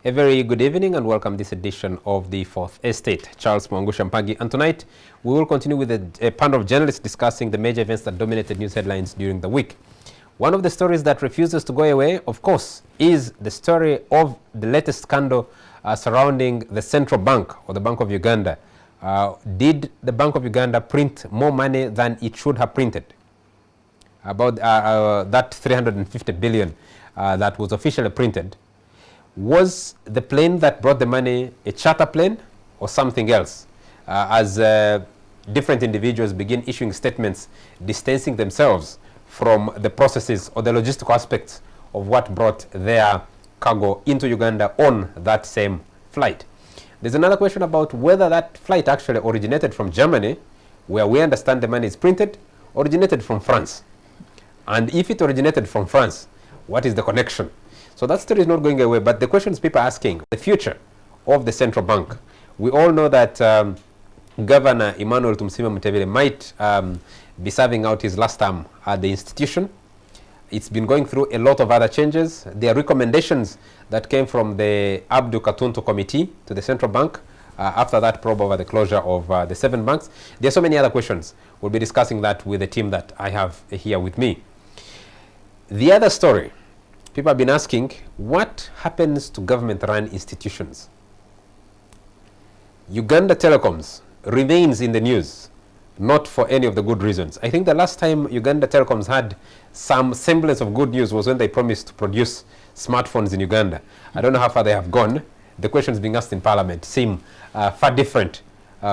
A very good evening and welcome to this edition of the Fourth Estate. Charles Mwangusha Mpagi, and tonight we will continue with a panel of journalists discussing the major events that dominated news headlines during the week. One of the stories that refuses to go away, of course, is the story of the latest scandal surrounding the central bank, or the Bank of Uganda. Did the Bank of Uganda print more money than it should have printed? About that 350 billion that was officially printed. Was the plane that brought the money a charter plane or something else? As different individuals begin issuing statements distancing themselves from the processes or the logistical aspects of what brought their cargo into Uganda on that same flight. There's another question about whether that flight actually originated from Germany, where we understand the money is printed, originated from France. And if it originated from France, what is the connection? So that story is not going away, but the questions people are asking, the future of the central bank. We all know that Governor Emmanuel Tumsime Mutebile might be serving out his last term at the institution. It's been going through a lot of other changes. There are recommendations that came from the Abdu Katuntu Committee to the central bank after that probe over the closure of the 7 banks. There are so many other questions. We'll be discussing that with the team that I have here with me. The other story, people have been asking, what happens to government-run institutions? Uganda Telecoms remains in the news, not for any of the good reasons. I think the last time Uganda Telecoms had some semblance of good news was when they promised to produce smartphones in Uganda. I don't know how far they have gone. The questions being asked in Parliament seem far different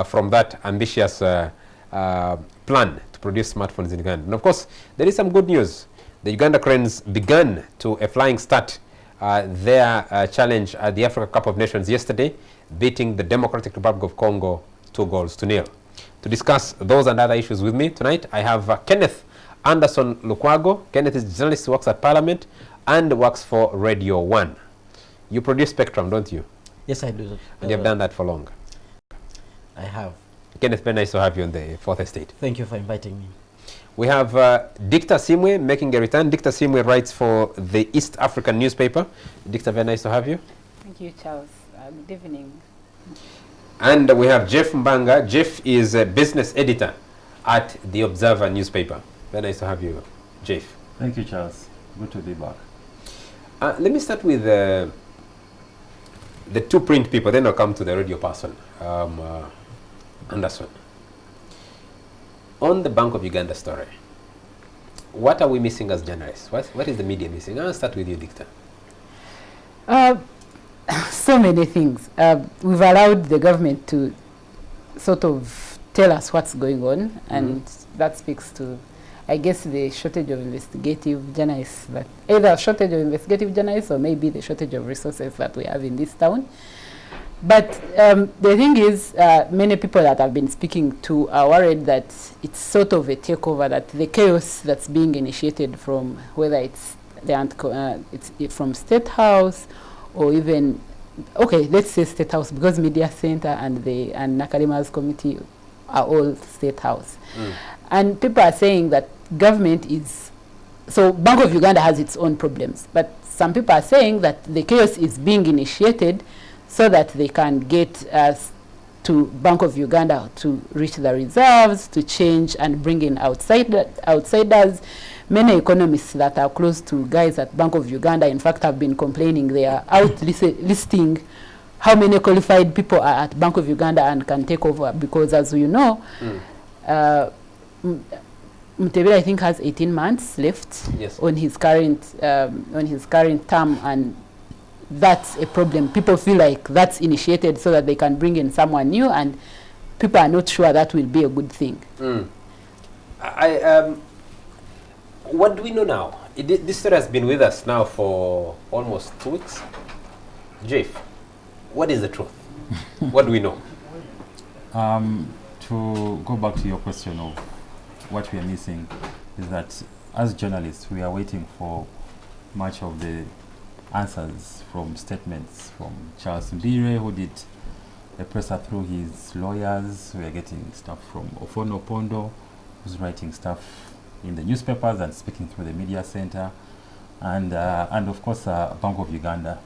from that ambitious plan to produce smartphones in Uganda. And of course, there is some good news. The Uganda Cranes began to a flying start their challenge at the Africa Cup of Nations yesterday, beating the Democratic Republic of Congo 2-0. To discuss those and other issues with me tonight, I have Kenneth Anderson Lukwago. Kenneth is a journalist who works at Parliament and works for Radio 1. You produce Spectrum, don't you? Yes, I do. And you have done that for long? I have. Kenneth, very nice to have you on the Fourth Estate. Thank you for inviting me. We have Dictor Simwe making a return. Dictor Simwe writes for the East African newspaper. Dictor, very nice to have you. Thank you, Charles. Good evening. And we have Jeff Mbanga. Jeff is a business editor at the Observer newspaper. Very nice to have you, Jeff. Thank you, Charles. Good to be back. Let me start with the two print people, then I'll come to the radio person, Anderson. On the Bank of Uganda story, what are we missing as journalists? What is the media missing? I'll start with you, Dictor. So many things. We've allowed the government to sort of tell us what's going on, and that speaks to, I guess, the shortage of investigative journalists, that either shortage of investigative journalists or maybe the shortage of resources that we have in this town. But the thing is, many people that I've been speaking to are worried that it's sort of a takeover, that the chaos that's being initiated from whether it's from State House or even, okay, let's say State House, because Media Center and Nakalima's committee are all State House. And people are saying that government is, so Bank of Uganda has its own problems, but some people are saying that the chaos is being initiated so that they can get us to Bank of Uganda to reach the reserves, to change and bring in outsiders. Many economists that are close to guys at Bank of Uganda, in fact, have been complaining. They are out listing how many qualified people are at Bank of Uganda and can take over, because as you know, Mutebile, I think, has 18 months left on his current term, and that's a problem. People feel like that's initiated so that they can bring in someone new, and people are not sure that will be a good thing. What do we know now? This story has been with us now for almost 2 weeks. Jeff, what is the truth? What do we know? To go back to your question of what we are missing, is that as journalists, we are waiting for much of the answers from statements from Charles Ndire, who did a presser through his lawyers. We are getting stuff from Ofono Pondo, who's writing stuff in the newspapers and speaking through the media center, and of course Bank of Uganda,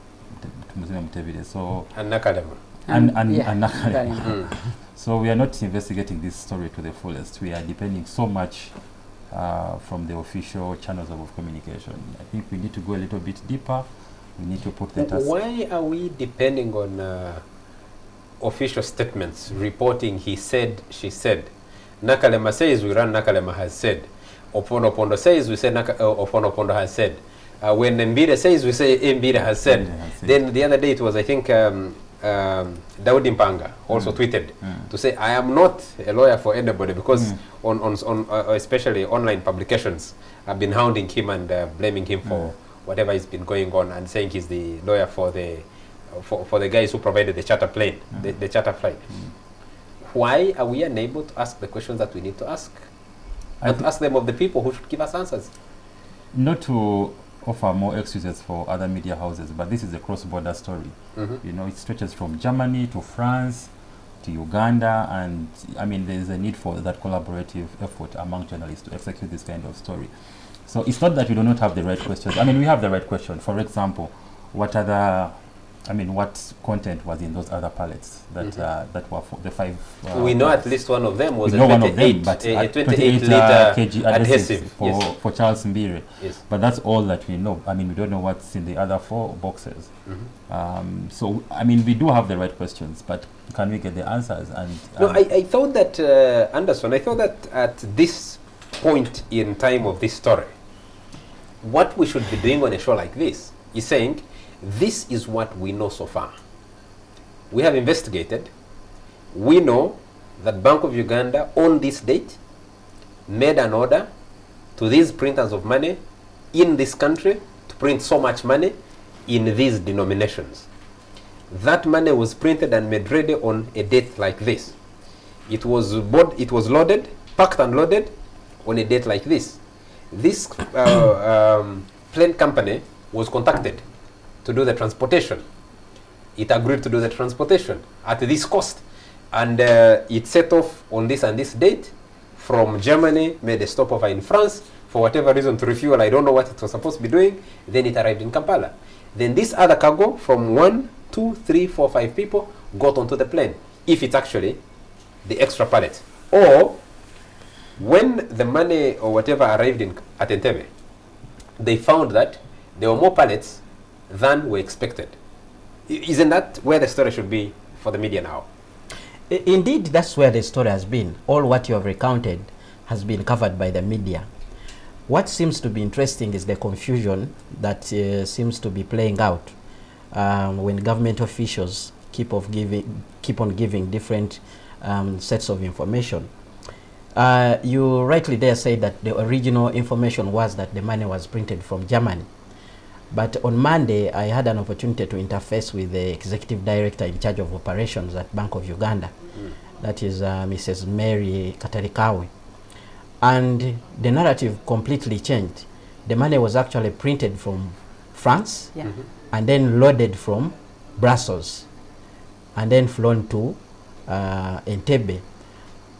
Muslim Mutevile. So And Nakalema. and yeah, Nakalema. Nakalema. So we are not investigating this story to the fullest. We are depending so much from the official channels of communication. I think we need to go a little bit deeper. We need to put the task. Why are we depending on official statements reporting he said, she said? Nakalema says we run, Nakalema has said. Opondo Pondo says we say Opondo Pondo has said. When Mbire says we say Mbire has said. Then the other day it was, I think, Daudi Mpanga also tweeted to say, I am not a lawyer for anybody, because on especially online publications have been hounding him and blaming him for whatever has been going on, and saying he's the lawyer for the guys who provided the charter plane, the charter flight. Why are we unable to ask the questions that we need to ask? And to ask them of the people who should give us answers? Not to offer more excuses for other media houses, but this is a cross-border story. You know, it stretches from Germany to France to Uganda, and I mean, there is a need for that collaborative effort among journalists to execute this kind of story. So it's not that we do not have the right questions. I mean, we have the right question. For example, what content was in those other pallets that that were for the 5? We know at least one of them was a one of 28, them, but a 28 28 liter kg adhesive for Charles Mbire. Yes. But that's all that we know. I mean, we don't know what's in the other 4 boxes. So, I mean, we do have the right questions, but can we get the answers? And no, I thought that, Anderson, I thought that at this point in time of this story, what we should be doing on a show like this is saying, this is what we know so far. We have investigated. We know that Bank of Uganda on this date made an order to these printers of money in this country to print so much money in these denominations. That money was printed and made ready on a date like this. It was loaded, packed and loaded on a date like this. This plane company was contacted to do the transportation. It agreed to do the transportation at this cost, and it set off on this and this date from Germany, made a stopover in France for whatever reason to refuel. I don't know what it was supposed to be doing. Then it arrived in Kampala. Then this other cargo from 1, 2, 3, 4, 5 people got onto the plane, if it's actually the extra pallet. Or when the money or whatever arrived at Entebbe, they found that there were more pallets than were expected. Isn't that where the story should be for the media now? Indeed, that's where the story has been. All what you have recounted has been covered by the media. What seems to be interesting is the confusion that seems to be playing out when government officials keep on giving different sets of information. You rightly there say that the original information was that the money was printed from Germany. But on Monday, I had an opportunity to interface with the executive director in charge of operations at Bank of Uganda. That is Mrs. Mary Katarikawe. And the narrative completely changed. The money was actually printed from France, and then loaded from Brussels, and then flown to Entebbe.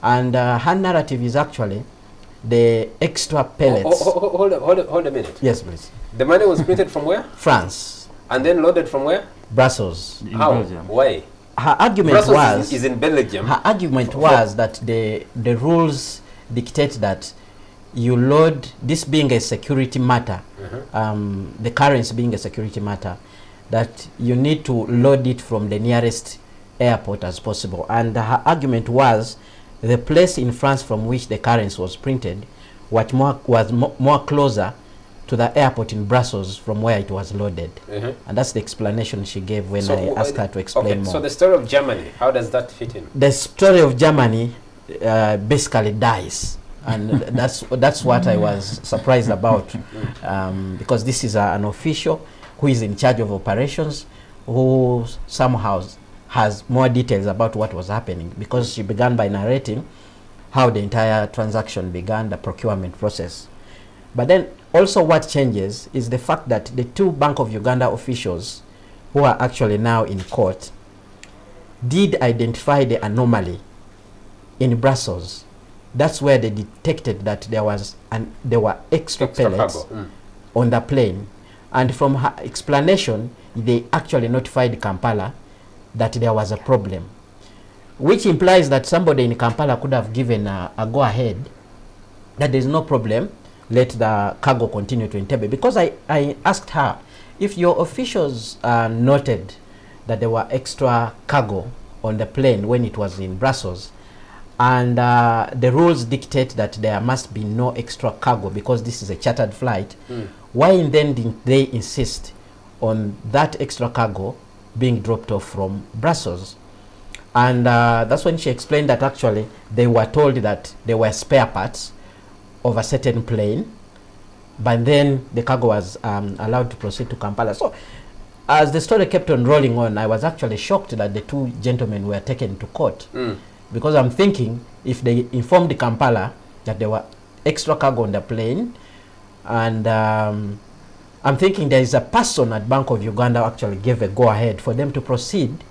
And her narrative is actually the extra pellets. Hold a minute. Yes, please. The money was printed from where? France. And then loaded from where? Brussels. How? Belgium. Why? Her argument Brussels was is in Belgium. Her argument was that the rules dictate that you load, this being a security matter, the currency being a security matter, that you need to load it from the nearest airport as possible. And her argument was the place in France from which the currency was printed was more closer to the airport in Brussels from where it was loaded. And that's the explanation she gave when I asked her to explain more. So the story of Germany, how does that fit in? The story of Germany basically dies. And that's what I was surprised about, because this is an official who is in charge of operations, who somehow has more details about what was happening, because she began by narrating how the entire transaction began, the procurement process. But then also what changes is the fact that the 2 Bank of Uganda officials who are actually now in court did identify the anomaly in Brussels. That's where they detected that there were extra pellets on the plane. And from her explanation, they actually notified Kampala that there was a problem, which implies that somebody in Kampala could have given a go-ahead that there's no problem, let the cargo continue to Entebbe. Because I asked her, if your officials noted that there were extra cargo on the plane when it was in Brussels, and the rules dictate that there must be no extra cargo because this is a chartered flight, why then didn't they insist on that extra cargo being dropped off from Brussels? And that's when she explained that actually they were told that there were spare parts of a certain plane, but then the cargo was allowed to proceed to Kampala. So as the story kept on rolling on, I was actually shocked that the two gentlemen were taken to court, because I'm thinking if they informed Kampala that there were extra cargo on the plane, and I'm thinking there is a person at Bank of Uganda who actually gave a go-ahead for them to proceed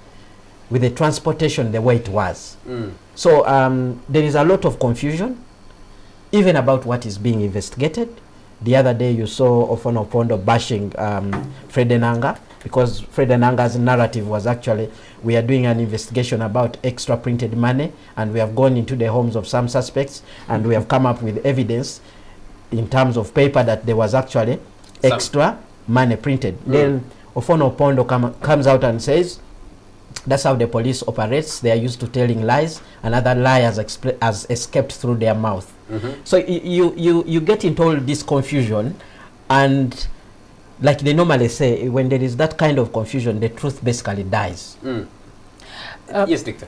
with the transportation the way it was. So there is a lot of confusion, even about what is being investigated. The other day you saw Ofono Opondo bashing Fred Enanga, because Fred Enanga's narrative was actually, we are doing an investigation about extra printed money, and we have gone into the homes of some suspects, and we have come up with evidence in terms of paper that there was actually extra money printed. Then Ofono Opondo comes out and says, that's how the police operates. They are used to telling lies. Another lie has escaped through their mouth. So you get into all this confusion, and like they normally say, when there is that kind of confusion, the truth basically dies. Yes, Victor.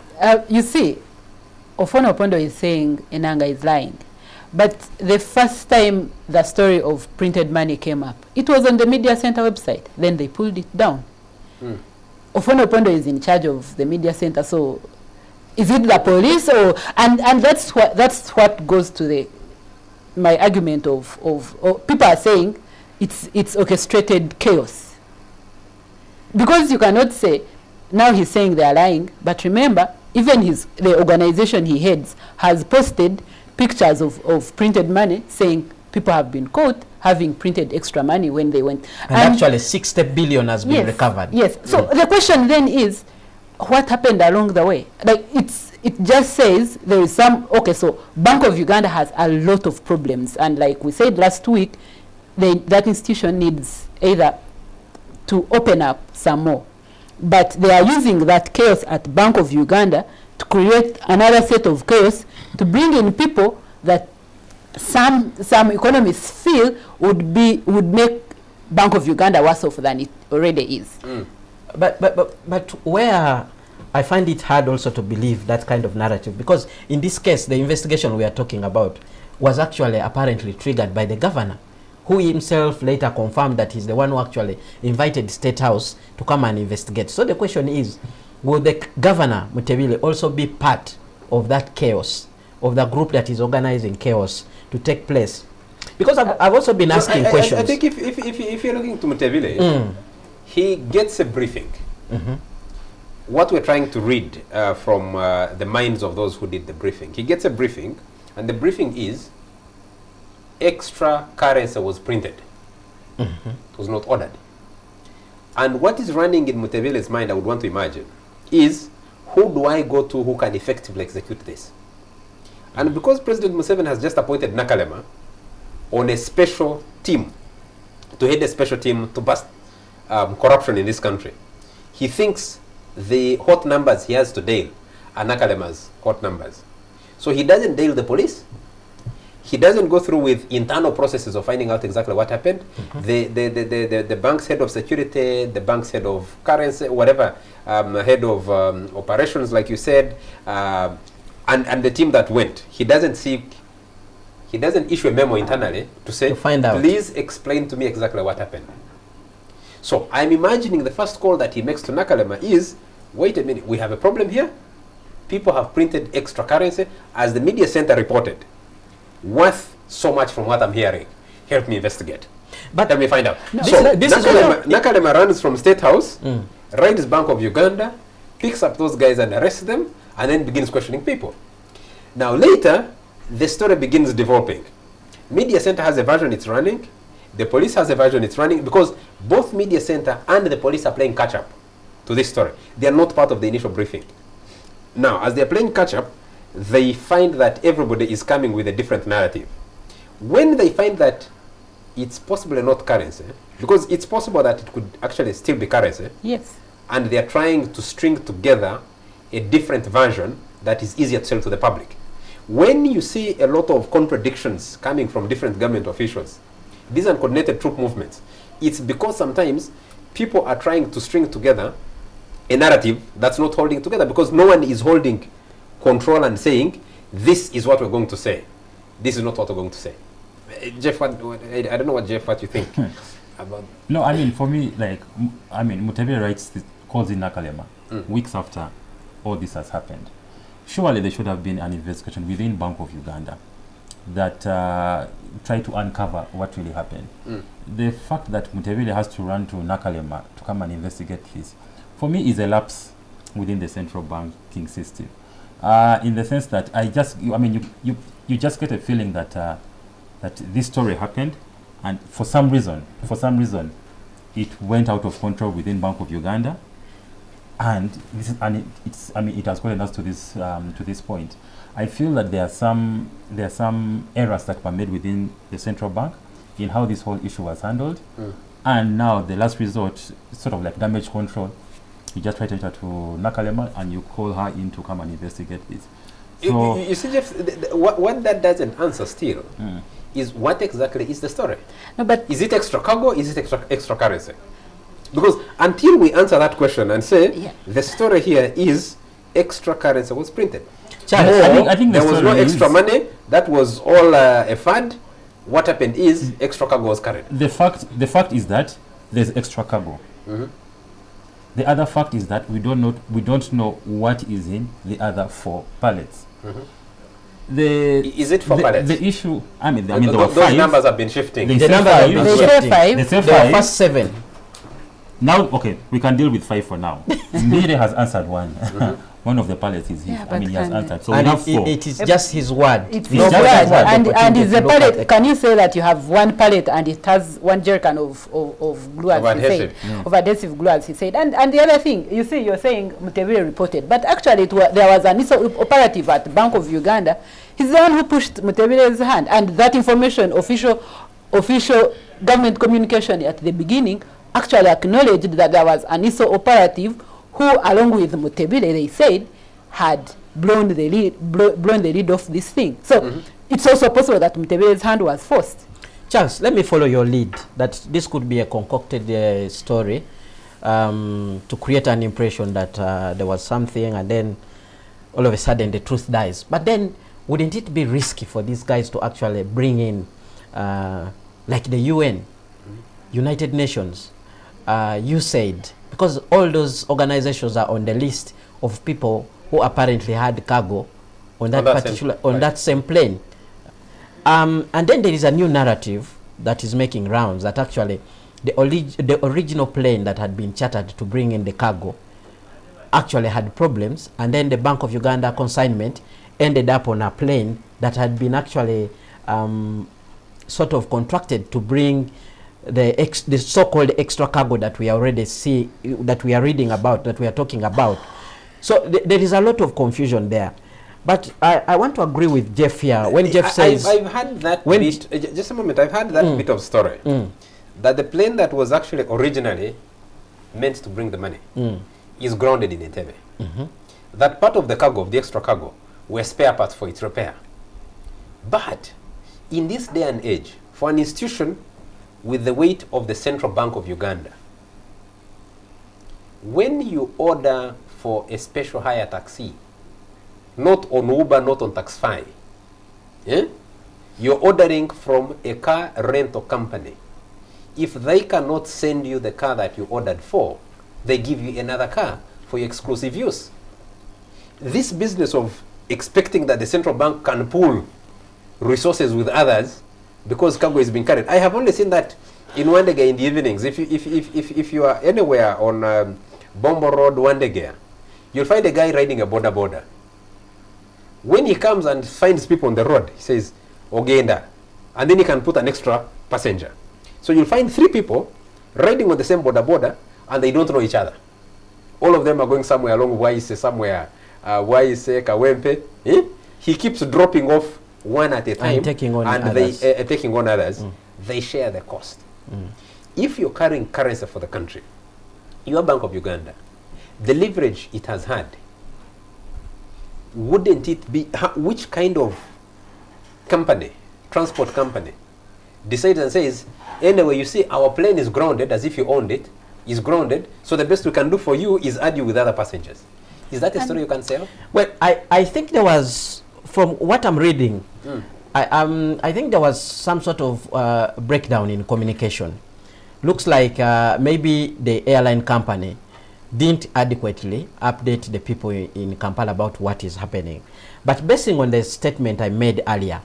You see, Ofono Opondo is saying Enanga is lying. But the first time the story of printed money came up, it was on the media center website. Then they pulled it down. Ofono Opondo is in charge of the media center, so is it the police, or and that's what goes to my argument of people are saying it's orchestrated chaos, because you cannot say now he's saying they are lying, but remember, even the organization he heads has posted pictures of printed money saying people have been caught having printed extra money when they went. And actually 60 billion has been recovered. Yes. So the question then is, what happened along the way? Like it just says there is some, okay, so Bank of Uganda has a lot of problems. And like we said last week, that institution needs either to open up some more. But they are using that chaos at Bank of Uganda to create another set of chaos, to bring in people that some economists feel would make Bank of Uganda worse off than it already is. But where I find it hard also to believe that kind of narrative, because in this case the investigation we are talking about was actually apparently triggered by the governor, who himself later confirmed that he's the one who actually invited State House to come and investigate. So the question is, will the governor Mutebile also be part of that chaos, of the group that is organizing chaos to take place? Because I've also been asking questions. I think if you're looking to Mutebile, he gets a briefing. What we're trying to read from the minds of those who did the briefing. He gets a briefing, and the briefing is extra currency was printed. It was not ordered. And what is running in Mutebile's mind, I would want to imagine, is who do I go to who can effectively execute this? And because President Museveni has just appointed Nakalema on a special team, to head a special team to bust corruption in this country, he thinks the hot numbers he has to deal are Nakalema's hot numbers. So he doesn't deal the police. He doesn't go through with internal processes of finding out exactly what happened. The bank's head of security, the bank's head of currency, whatever, head of operations, like you said, and the team that went. He doesn't issue a memo internally to say, please explain to me exactly what happened. So I'm imagining the first call that he makes to Nakalema is, wait a minute, we have a problem here. People have printed extra currency, as the media center reported, worth so much from what I'm hearing. Help me investigate. But let me find out. No, so Nakalema runs from State House, raids Bank of Uganda, picks up those guys and arrests them, and then begins questioning people. Now later, the story begins developing. Media Center has a version it's running. The police has a version, it's running, because both media center and the police are playing catch up to this story. They are not part of the initial briefing. Now, as they are playing catch up, they find that everybody is coming with a different narrative. When they find that it's possibly not currency, because it's possible that it could actually still be currency, Yes. and they are trying to string together a different version that is easier to sell to the public. When you see a lot of contradictions coming from different government officials, these uncoordinated troop movements, it's because sometimes people are trying to string together a narrative that's not holding together, because no one is holding control and saying, this is what we're going to say. This is not what we're going to say. Jeff, I don't know what you think about. No, I mean, for me, like, Mutebi writes, calls in Nakalema weeks after all this has happened. Surely there should have been an investigation within Bank of Uganda that try to uncover what really happened. The fact that Mutebile has to run to Nakalema to come and investigate this, for me, is a lapse within the central banking system. In the sense that you just get a feeling that that this story happened, and for some reason, it went out of control within Bank of Uganda, and it has gotten us to this point. I feel that there are some errors that were made within the central bank in how this whole issue was handled, and now the last resort, sort of like damage control. You just write it to Nakalema and you call her in to come and investigate this. So you see, Jeff, what that doesn't answer still is what exactly is the story. No, but is it extra cargo? Is it extra currency? Because until we answer that question and say the story here is extra currency was printed, I think there was no extra money. That was all a fund. What happened is extra cargo was carried. The fact is that there's extra cargo. The other fact is that we don't know what is in the other 4 pallets. Is it 4 pallets? The issue, there were those 5. numbers have been shifting. They The say number 5. have been They say shifting. 5. They say There were 5. first 7. Now, okay, we can deal with 5 for now. Mbire has answered 1. One of the pallets is his. Yeah, but he has can- answered. So And we have 4. it is just his word. it's No, his just word. his word. And Opportunity is to the look at pallet, it. can you say that you have one pallet and it has one jerrycan of glue, as Of he said, adhesive. of adhesive glue, as he said. And the other thing, you see, you're saying Mutebile reported, but actually there was an operative at Bank of Uganda. He's the one who pushed Mutebile's hand, and that information, official government communication at the beginning, actually acknowledged that there was an ISO operative who, along with Mutebile, they said, had blown the lead off this thing. So it's also possible that Mutebile's hand was forced. Charles, let me follow your lead that this could be a concocted story to create an impression that there was something, and then all of a sudden the truth dies. But then wouldn't it be risky for these guys to actually bring in like the UN, United Nations, USAID, because all those organizations are on the list of people who apparently had cargo on that same plane. And then there is a new narrative that is making rounds that actually the original plane that had been chartered to bring in the cargo actually had problems, and then the Bank of Uganda consignment ended up on a plane that had been actually sort of contracted to bring the so-called extra cargo that we already see, that we are reading about, that we are talking about. So there is a lot of confusion there. But I want to agree with Jeff here when Jeff says... I've had that bit, just a moment, I've had that bit of story. That the plane that was actually originally meant to bring the money is grounded in Entebbe. That part of the cargo, of the extra cargo, were spare parts for its repair. But in this day and age, for an institution with the weight of the Central Bank of Uganda, when you order for a special hire taxi, not on Uber, not on Taxify, you're ordering from a car rental company. If they cannot send you the car that you ordered for, they give you another car for your exclusive use. This business of expecting that the central bank can pool resources with others because cargo is being carried. I have only seen that in Wandega in the evenings. If you are anywhere on Bombo Road, Wandega, you'll find a guy riding a border. When he comes and finds people on the road, he says, Ogenda, and then he can put an extra passenger. So you'll find 3 people riding on the same border, and they don't know each other. All of them are going somewhere along Waise, somewhere, Waise, Kawempe. He keeps dropping off one at a time, and taking on others. taking on others. They share the cost. If you're carrying currency for the country, your Bank of Uganda, the leverage it has had, wouldn't it be, which kind of company, transport company, decides and says, anyway, you see, our plane is grounded, as if you owned it, is grounded, so the best we can do for you is add you with other passengers. Is that a story you can sell? Well, I think there was, from what I'm reading, I think there was some sort of breakdown in communication. Looks like maybe the airline company didn't adequately update the people in Kampala about what is happening. But basing on the statement I made earlier,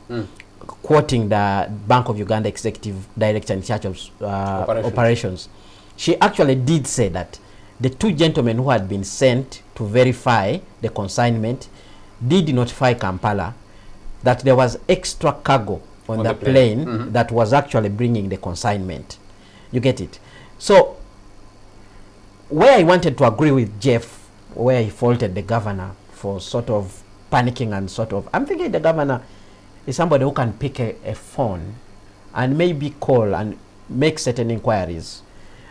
quoting the Bank of Uganda Executive Director in charge of operations, she actually did say that the 2 gentlemen who had been sent to verify the consignment did notify Kampala that there was extra cargo on the plane that was actually bringing the consignment. You get it? So, where I wanted to agree with Jeff, where he faulted the governor for sort of panicking and sort of, I'm thinking the governor is somebody who can pick a phone and maybe call and make certain inquiries.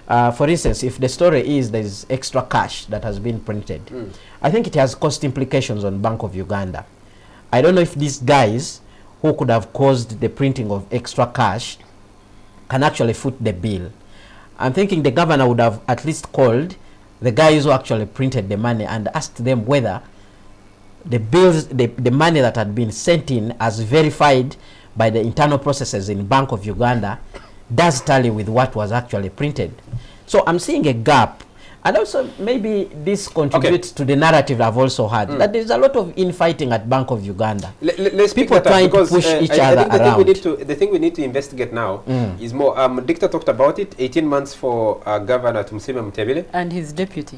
For instance, if the story is there is extra cash that has been printed, I think it has cost implications on Bank of Uganda. I don't know if these guys who could have caused the printing of extra cash can actually foot the bill. I'm thinking the governor would have at least called the guys who actually printed the money and asked them whether the bills, the money that had been sent in as verified by the internal processes in Bank of Uganda does tally with what was actually printed. So I'm seeing a gap. And also maybe this contributes to the narrative I've also had, that there's a lot of infighting at Bank of Uganda. Let's people trying to push each other around. The thing we need to investigate now is more, Dictor talked about it, 18 months for Governor Tumsime Mutebile. And his deputy.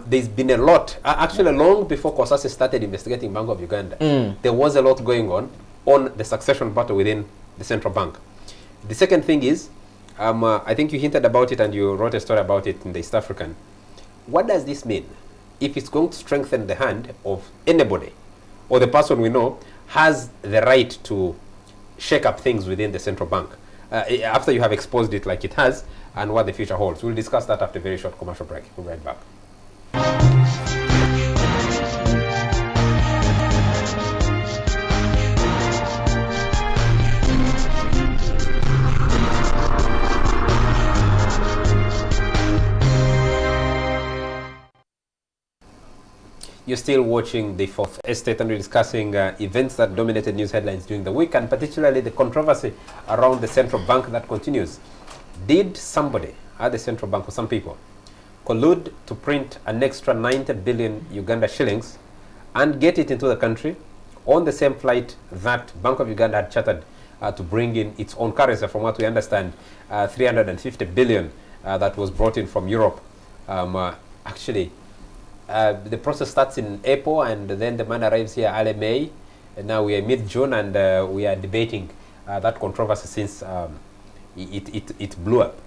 There's been a lot, actually long before Kosase started investigating Bank of Uganda, there was a lot going on the succession battle within the central bank. The second thing is, I think you hinted about it and you wrote a story about it in the East African. What does this mean? If it's going to strengthen the hand of anybody, or the person we know has the right to shake up things within the central bank, after you have exposed it like it has, and what the future holds. We'll discuss that after a very short commercial break. We'll be right back. You're still watching the Fourth Estate, and we're discussing events that dominated news headlines during the week, and particularly the controversy around the central bank that continues. Did somebody at the central bank, or some people, collude to print an extra 90 billion Uganda shillings and get it into the country on the same flight that Bank of Uganda had chartered to bring in its own currency? From what we understand, 350 billion that was brought in from Europe. Actually, the process starts in April, and then the man arrives here early May, and now we are mid-June, and we are debating that controversy since it blew up.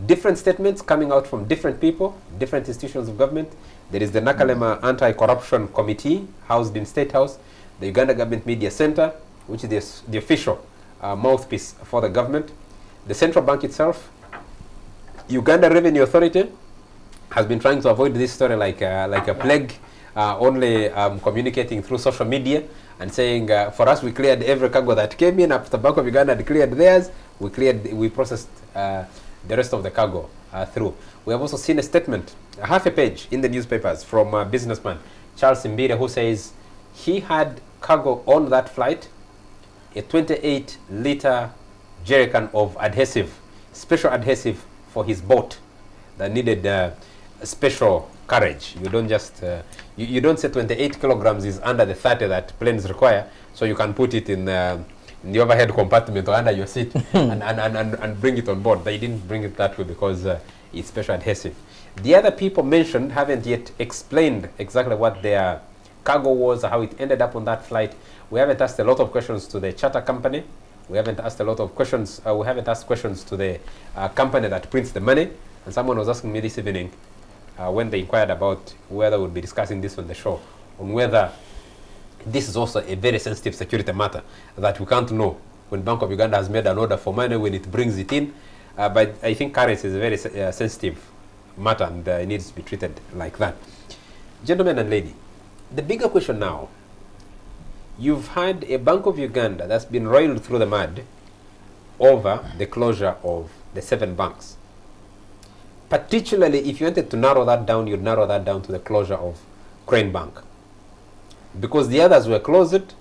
Different statements coming out from different people, different institutions of government. There is the Nakalema Anti-Corruption Committee, housed in State House, the Uganda Government Media Center, which is the official mouthpiece for the government, the central bank itself, Uganda Revenue Authority, has been trying to avoid this story like a plague, only communicating through social media and saying, for us, we cleared every cargo that came in. After Bank of Uganda had cleared theirs, we processed the rest of the cargo through. We have also seen a statement, half a page in the newspapers, from a businessman, Charles Mbire, who says he had cargo on that flight, a 28-liter jerrycan of adhesive, special adhesive for his boat that needed special carriage. You don't just you don't say 28 kilograms is under the 30 that planes require, so you can put it in the overhead compartment or under your seat and bring it on board. They didn't bring it that way because it's special adhesive. The other people mentioned haven't yet explained exactly what their cargo was, how it ended up on that flight. We haven't asked a lot of questions to the charter company We haven't asked a lot of questions. We haven't asked questions to the company that prints the money. And someone was asking me this evening when they inquired about whether we'll be discussing this on the show, on whether this is also a very sensitive security matter that we can't know when Bank of Uganda has made an order for money, when it brings it in. But I think currency is a very sensitive matter, and it needs to be treated like that. Gentlemen and lady, the bigger question now, you've had a Bank of Uganda that's been roiled through the mud over the closure of the 7 banks. Particularly, if you wanted to narrow that down, you'd narrow that down to the closure of Crane Bank. Because the others were closed,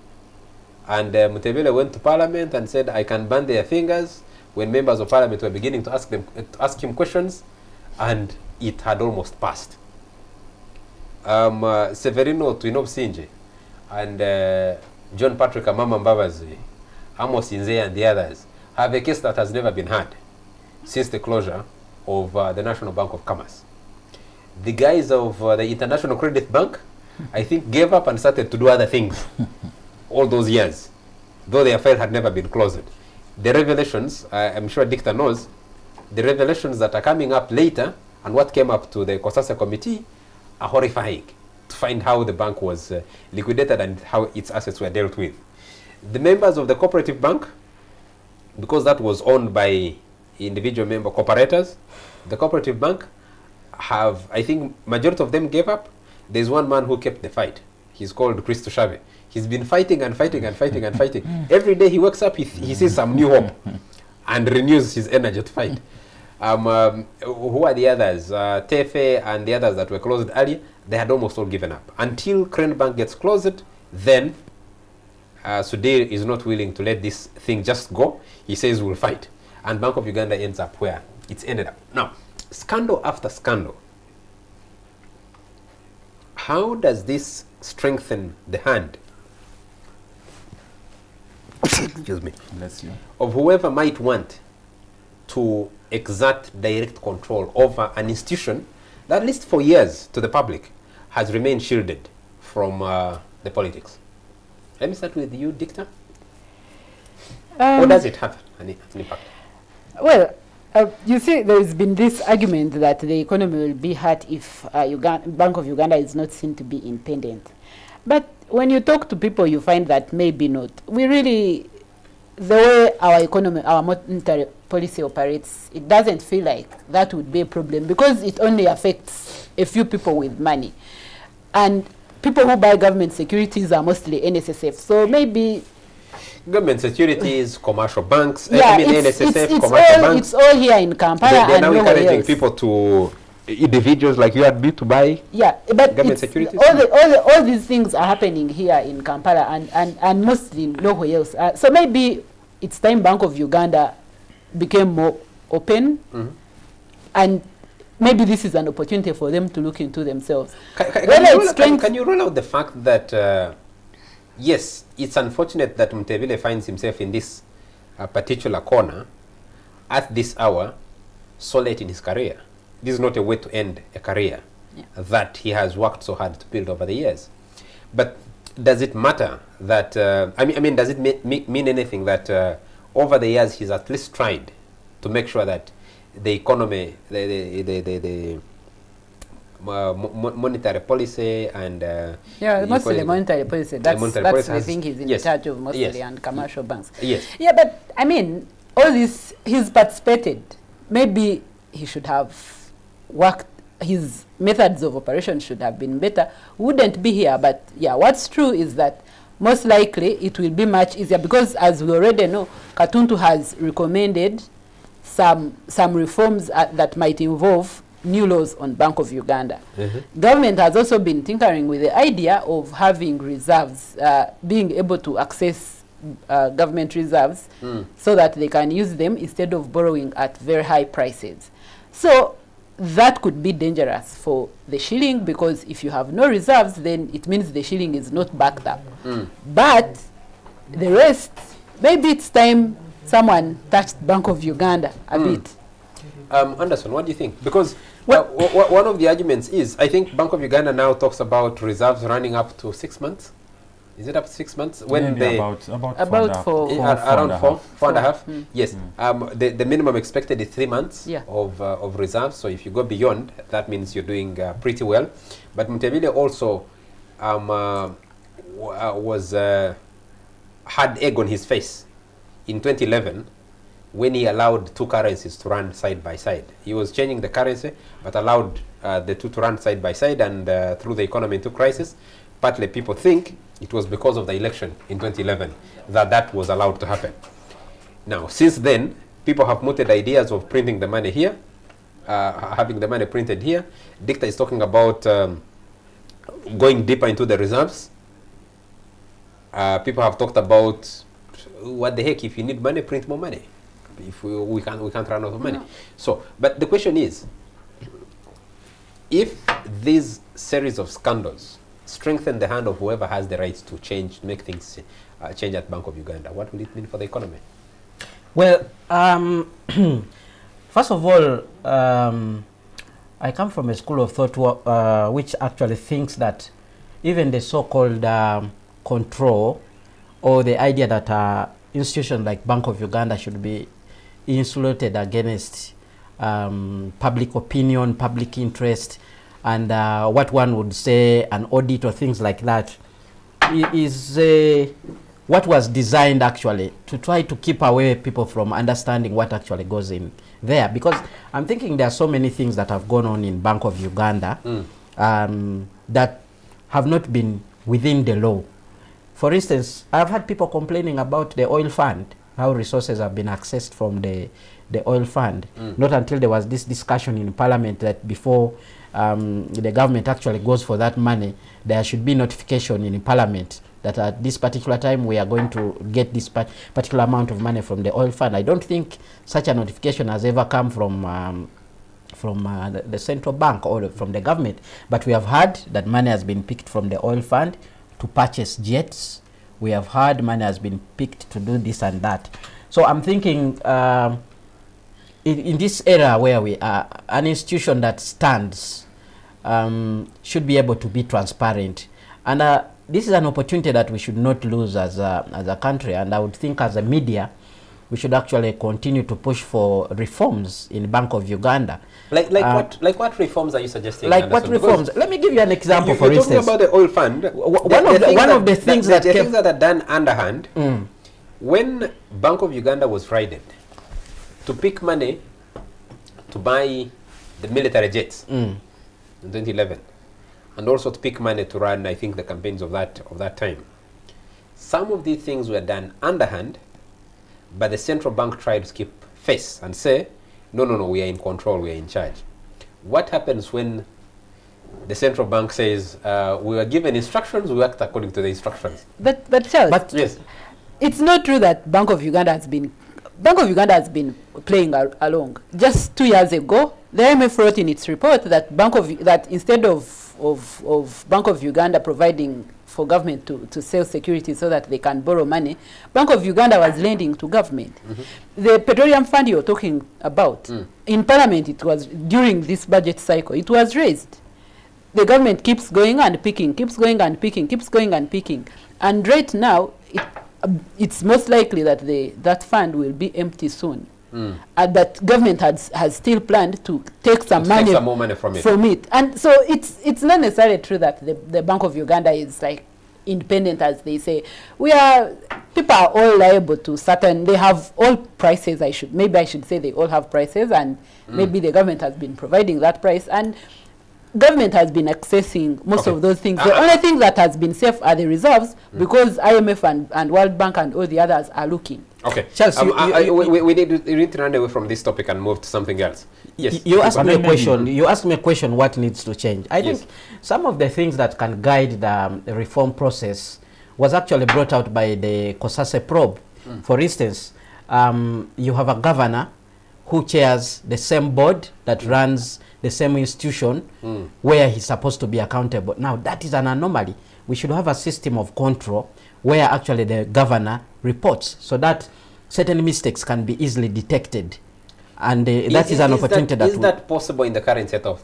and Mutebele went to Parliament and said, I can burn their fingers, when members of Parliament were beginning to ask him questions, and it had almost passed. Severino Twinob and John Patrick Amama Mbabazi, Amos Inze and the others have a case that has never been had since the closure of the National Bank of Commerce. The guys of the International Credit Bank, I think, gave up and started to do other things all those years, though their file had never been closed. The revelations, I'm sure Dicta knows, the revelations that are coming up later and what came up to the Kosasa Committee are horrifying, to find how the bank was liquidated and how its assets were dealt with. The members of the cooperative bank, because that was owned by individual member cooperators, the cooperative bank have, I think, majority of them gave up. There's one man who kept the fight. He's called Christo Shave. He's been fighting and fighting and fighting and fighting. Every day he wakes up, he sees some new hope and renews his energy to fight. Who are the others? Tefe and the others that were closed earlier, they had almost all given up. Until Crane Bank gets closed, then Sudir is not willing to let this thing just go. He says we'll fight. And Bank of Uganda ends up where it's ended up. Now, scandal after scandal. How does this strengthen the hand excuse me, Bless you. of whoever might want to exert direct control over an institution that, at least for years to the public, has remained shielded from the politics? Let me start with you, Dicta. Or does it have an impact? Well, you see, there's been this argument that the economy will be hurt if Bank of Uganda is not seen to be independent. But when you talk to people, you find that maybe not. We really, the way our economy, our monetary policy operates, it doesn't feel like that would be a problem because it only affects a few people with money. And people who buy government securities are mostly NSSF. So maybe government securities, commercial banks, yeah, I mean it's commercial all, banks. it's all here in Kampala. They're now nowhere encouraging else. people to, individuals like you and me, to buy but government securities. all these things are happening here in Kampala and mostly nowhere else. So maybe it's time Bank of Uganda became more open, and maybe this is an opportunity for them to look into themselves. Can you roll out the fact that yes, it's unfortunate that Mutebile finds himself in this particular corner at this hour, so late in his career. This is not a way to end a career that he has worked so hard to build over the years. But does it matter that, I mean, does it mean anything that over the years he's at least tried to make sure that the economy, the monetary policy and mostly the monetary policy. That's I think he's in charge of mostly and commercial banks. Yes. Yeah, but I mean, all this he's participated. Maybe he should have worked. His methods of operation should have been better. Wouldn't be here, but yeah, what's true is that most likely it will be much easier because, as we already know, Katuntu has recommended some reforms that might involve new laws on Bank of Uganda. Government has also been tinkering with the idea of having reserves, being able to access government reserves so that they can use them instead of borrowing at very high prices. So that could be dangerous for the shilling because if you have no reserves, then it means the shilling is not backed up. But the rest, maybe it's time someone touched Bank of Uganda a bit. Anderson, what do you think? Because one of the arguments is, I think Bank of Uganda now talks about reserves running up to 6 months. Is it up to 6 months? When Maybe they About four around four and a half. Mm. Yes. The minimum expected is 3 months Yeah. of reserves. So if you go beyond, that means you're doing pretty well. But Mutebile also had egg on his face in 2011 when he allowed two currencies to run side by side. He was changing the currency, but allowed the two to run side by side, and through the economy into crisis. Partly people think it was because of the election in 2011 that was allowed to happen. Now, since then, people have mooted ideas of printing the money here, having the money printed here. Dicta is talking about going deeper into the reserves. People have talked about what the heck, if you need money, print more money. If we can't run out of money. So, but the question is, if these series of scandals strengthen the hand of whoever has the right to change, make things change at Bank of Uganda, what will it mean for the economy? Well, first of all, I come from a school of thought which actually thinks that even the so-called control, or the idea that institutions like Bank of Uganda should be insulated against public opinion, public interest, and what one would say an audit or things like that, is what was designed actually to try to keep away people from understanding what actually goes in there. Because I'm thinking there are so many things that have gone on in Bank of Uganda that have not been within the law. For instance, I've had people complaining about the oil fund, how resources have been accessed from the oil fund. Not until there was this discussion in Parliament that before the government actually goes for that money, there should be notification in Parliament that at this particular time we are going to get this particular amount of money from the oil fund. I don't think such a notification has ever come from the central bank or from the government, but we have heard that money has been picked from the oil fund to purchase jets. We have heard money has been picked to do this and that. So I'm thinking in this era where we are, an institution that stands should be able to be transparent. And this is an opportunity that we should not lose as a country. And I would think as a media, we should actually continue to push for reforms in Bank of Uganda. Like what reforms are you suggesting? Like what reforms? Let me give you an example. For you're instance, talking about the oil fund. One of the things that are done underhand. When Bank of Uganda was raided to pick money to buy the military jets in 2011, and also to pick money to run, I think, the campaigns of that time. Some of these things were done underhand, but the central bank tried to keep face and say, no, we are in control, we are in charge. What happens when the central bank says, we were given instructions, we act according to the instructions? But Charles, yes, it's not true that Bank of Uganda has been playing along. Just 2 years ago, the IMF wrote in its report that instead of Bank of Uganda providing for government to sell securities so that they can borrow money, Bank of Uganda was lending to government. The petroleum fund you're talking about, in Parliament, it was during this budget cycle, it was raised. The government keeps going and picking, keeps going and picking, keeps going and picking. And right now, it's most likely that that fund will be empty soon. And that government has still planned to take some more money from it. And so it's not necessarily true that the Bank of Uganda is like independent, as they say. People are all liable to certain, they have all prices. Maybe I should say they all have prices, and maybe the government has been providing that price, and government has been accessing most of those things. The only thing that has been safe are the reserves, because IMF and World Bank and all the others are looking. Okay, Charles, we need to run away from this topic and move to something else. Yes, you asked me a question. You asked me a question. What needs to change? I think some of the things that can guide the reform process was actually brought out by the Kosase probe. For instance, you have a governor who chairs the same board that runs the same institution where he's supposed to be accountable. Now, that is an anomaly. We should have a system of control where actually the governor reports, so that certain mistakes can be easily detected And that is an opportunity that... Is that possible in the current setup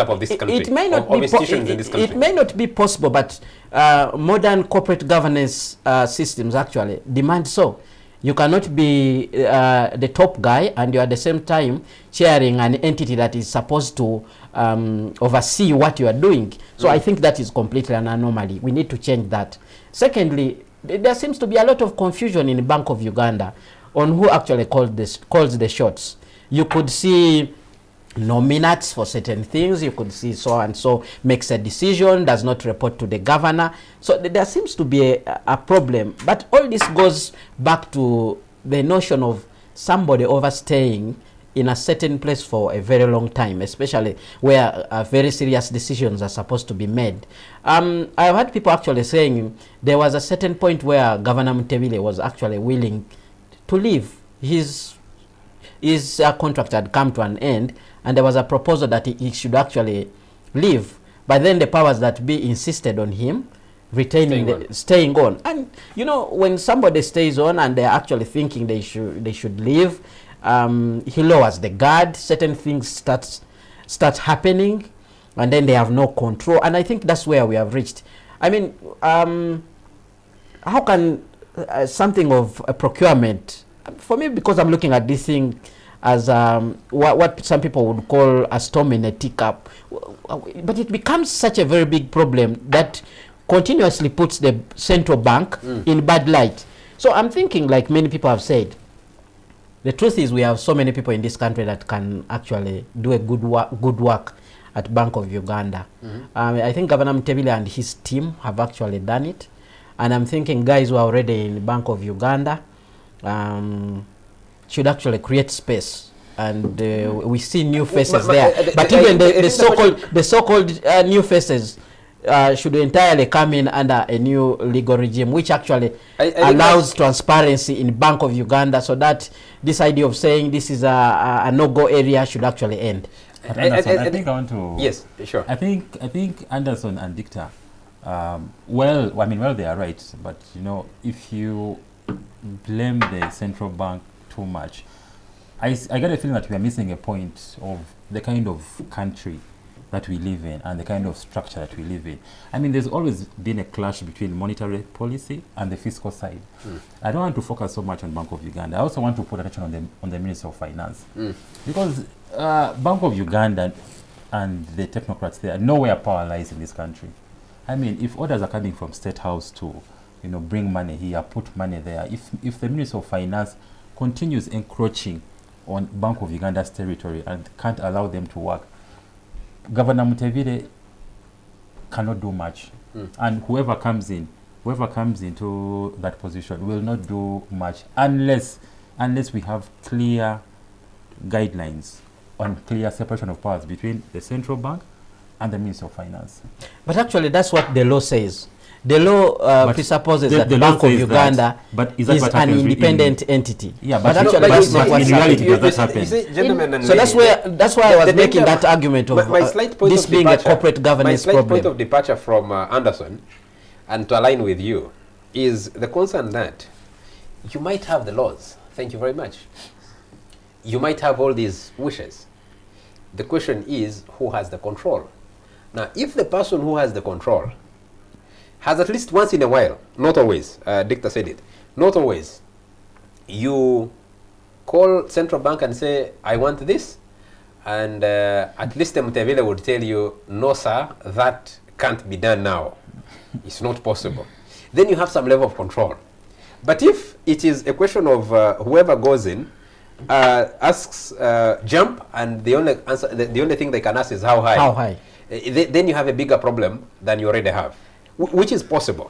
of this country? It may not be institutions in this country? It may not be possible, but modern corporate governance systems actually demand so. You cannot be the top guy and you are at the same time chairing an entity that is supposed to oversee what you are doing. So I think that is completely an anomaly. We need to change that. Secondly, there seems to be a lot of confusion in the Bank of Uganda on who actually calls the shots. You could see nominates for certain things. You could see so and so makes a decision, does not report to the governor. So there seems to be a problem. But all this goes back to the notion of somebody overstaying in a certain place for a very long time, especially where very serious decisions are supposed to be made. I've heard people actually saying there was a certain point where Governor Mutebile was actually willing to leave. His contract had come to an end, and there was a proposal that he should actually leave. But then the powers that be insisted on him staying on. And you know, when somebody stays on and they're actually thinking they should leave, he lowers the guard. Certain things start happening, and then they have no control. And I think that's where we have reached. I mean, how can something of a procurement, for me, because I'm looking at this thing as what some people would call a storm in a teacup, but it becomes such a very big problem that continuously puts the central bank in bad light. So I'm thinking, like many people have said, the truth is we have so many people in this country that can actually do a good work at Bank of Uganda. I think Governor Mutebile and his team have actually done it. And I'm thinking guys who are already in Bank of Uganda should actually create space. And we see new faces there. But even the so-called new faces should entirely come in under a new legal regime, which actually allows transparency in Bank of Uganda, so that this idea of saying this is a no-go area should actually end. Anderson, I think I want to... Yes, sure. I think Anderson and Dicta, well, they are right, but you know, if you blame the central bank too much, I get a feeling that we are missing a point of the kind of country that we live in and the kind of structure that we live in. I mean, there's always been a clash between monetary policy and the fiscal side. I don't want to focus so much on Bank of Uganda. I also want to put attention on the Minister of Finance. Because Bank of Uganda and the technocrats there know where power lies in this country. I mean, if orders are coming from State House to, you know, bring money here, put money there, if the Minister of Finance continues encroaching on Bank of Uganda's territory and can't allow them to work, Governor Mutebile cannot do much, and whoever comes into that position will not do much unless we have clear guidelines on clear separation of powers between the central bank and the Minister of Finance. But actually, that's what the law says. The law presupposes that the Bank of Uganda is an independent entity. Yeah, but actually, that's not in reality does that happen. So that's why I was making that argument of this being a corporate governance problem. My slight point of departure from Anderson, and to align with you, is the concern that you might have the laws. Thank you very much. You might have all these wishes. The question is, who has the control? Now, if the person who has the control has at least once in a while, not always, Dicta said it, not always, you call central bank and say, I want this, and at least the Mutebile would tell you, no sir, that can't be done now. It's not possible. Then you have some level of control. But if it is a question of whoever goes in, asks jump, and the only answer, the only thing they can ask is how high. How high? Then you have a bigger problem than you already have. Which is possible.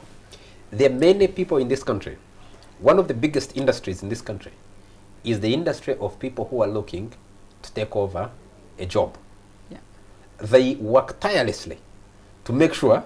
There are many people in this country. One of the biggest industries in this country is the industry of people who are looking to take over a job. Yeah. They work tirelessly to make sure.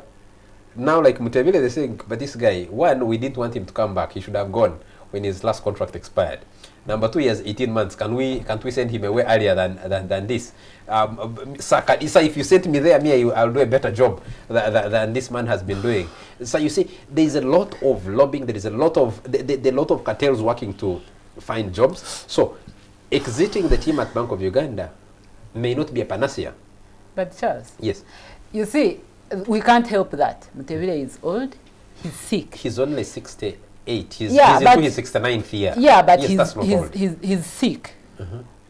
Now, like Mutebile, they're saying, but this guy, one, we didn't want him to come back. He should have gone when his last contract expired. Number two, he has 18 months. Can't we send him away earlier than this? Sir, if you sent me there, I'll do a better job than this man has been doing. So you see, there is a lot of lobbying. There is a lot of cartels working to find jobs. So exiting the team at Bank of Uganda may not be a panacea. But Charles, Yes. you see, we can't help that. Mutevile is old, he's sick. He's only 68. He's Yeah, but- into his 69th year. Yeah, but yes, that's not old. he's sick.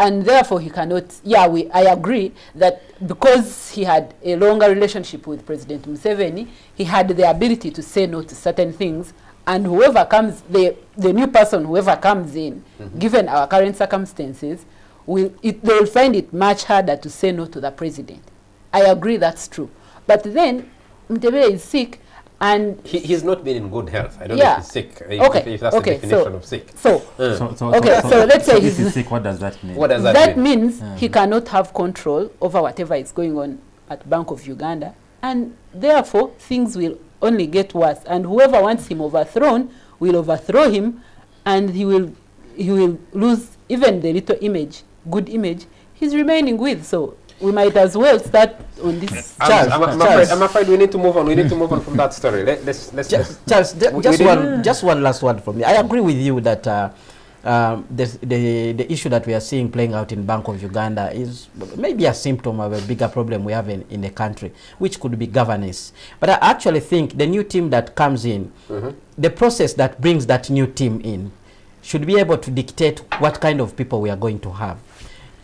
And therefore he cannot, I agree that because he had a longer relationship with President Museveni, he had the ability to say no to certain things, and whoever comes, the new person, whoever comes in, given our current circumstances, they'll find it much harder to say no to the president. I agree, that's true. But then Mutevile is sick, and He's not been in good health. I don't know Yeah. if he's sick. Okay, If that's okay, the definition so- of sick. so Okay, so let's say if he's he's sick, what does that mean? What does that that mean? means he cannot have control over whatever is going on at Bank of Uganda, and therefore things will only get worse, and whoever wants him overthrown will overthrow him, and he will lose even the little image, good image he's remaining with. So we might as well start on this. I'm afraid we need to move on. We need to move on from that story. Let's Charles, we just one last word from me. I agree with you that the issue that we are seeing playing out in Bank of Uganda is maybe a symptom of a bigger problem we have in the country, which could be governance. But I actually think the new team that comes in, the process that brings that new team in, should be able to dictate what kind of people we are going to have.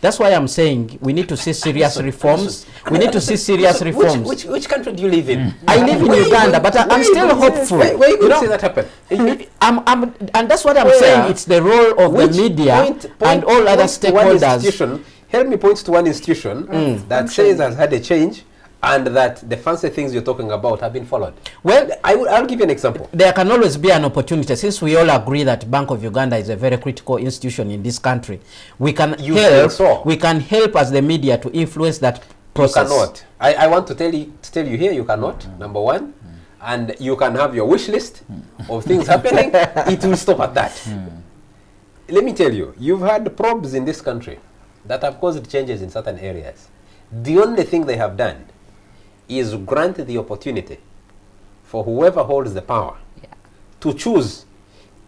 That's why I'm saying we need to see serious reforms. We need to see serious reforms. Which country do you live in? I live in Uganda, but I'm still hopeful. Where you going to see that happen? And that's what I'm saying. It's the role of the media and all other stakeholders. Help me point to one institution that says has had a change and that the fancy things you're talking about have been followed. Well, I'll give you an example. There can always be an opportunity, since we all agree that Bank of Uganda is a very critical institution in this country. We can we can help as the media to influence that process. You cannot. I want to tell you here, you cannot. Number one, and you can have your wish list of things happening. It will stop at that. Let me tell you, you've had probes in this country that have caused changes in certain areas. The only thing they have done is grant the opportunity for whoever holds the power to choose.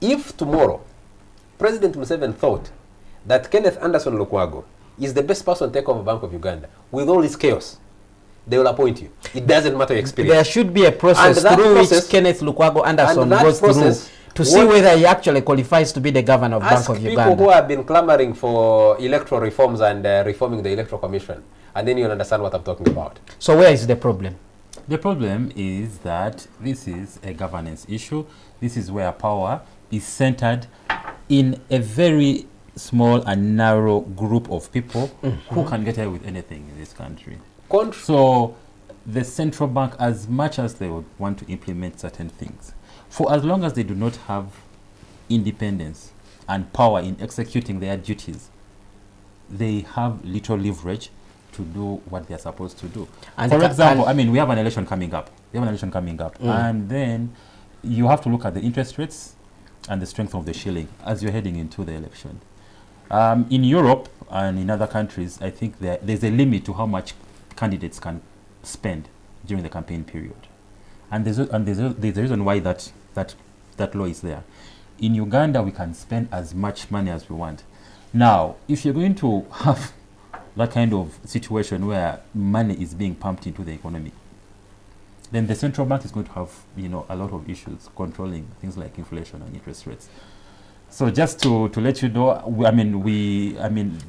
If tomorrow President Museveni thought that Kenneth Anderson Lukwago is the best person to take over Bank of Uganda with all this chaos, they will appoint you. It doesn't matter your experience. There should be a process through which Kenneth Lukwago Anderson goes through to see whether he actually qualifies to be the governor of Bank of Uganda. Ask people who have been clamoring for electoral reforms and reforming the Electoral Commission, and then you'll understand what I'm talking about. So where is the problem? The problem is that this is a governance issue. This is where power is centered in a very small and narrow group of people who can get away with anything in this country. So the central bank, as much as they would want to implement certain things, for as long as they do not have independence and power in executing their duties, they have little leverage to do what they're supposed to do. And for example, I mean, we have an election coming up. And then you have to look at the interest rates and the strength of the shilling as you're heading into the election. In Europe and in other countries, I think there's a limit to how much candidates can spend during the campaign period. And there's a reason why that law is there. In Uganda, we can spend as much money as we want. Now, if you're going to have that kind of situation where money is being pumped into the economy, then the central bank is going to have, a lot of issues controlling things like inflation and interest rates. So just to let you know,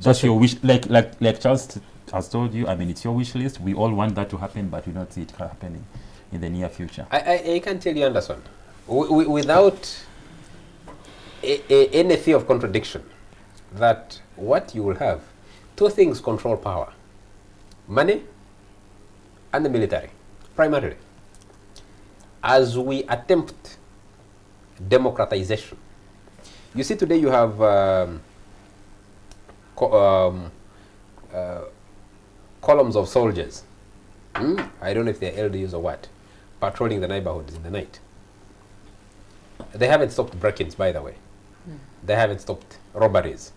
that's your wish. Like Charles has told you, it's your wish list. We all want that to happen, but we don't see it happening in the near future. I can tell you, Anderson, without any fear of contradiction, that what you will have, two things control power: money and the military, primarily. As we attempt democratization, you see today you have columns of soldiers. I don't know if they're LDUs or what, patrolling the neighborhoods in the night. They haven't stopped break-ins, by the way. They haven't stopped robberies.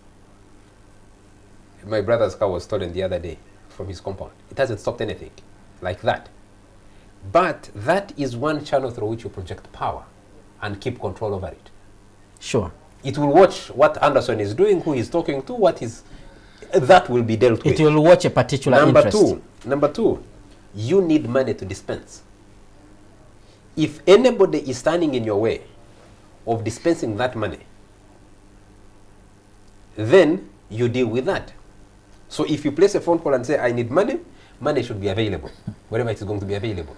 My brother's car was stolen the other day from his compound. It hasn't stopped anything like that. But that is one channel through which you project power and keep control over it. Sure. It will watch what Anderson is doing, who he's talking to, that will be dealt with. It will watch a particular interest. Number two, you need money to dispense. If anybody is standing in your way of dispensing that money, then you deal with that. So if you place a phone call and say, I need money, money should be available, wherever it is going to be available.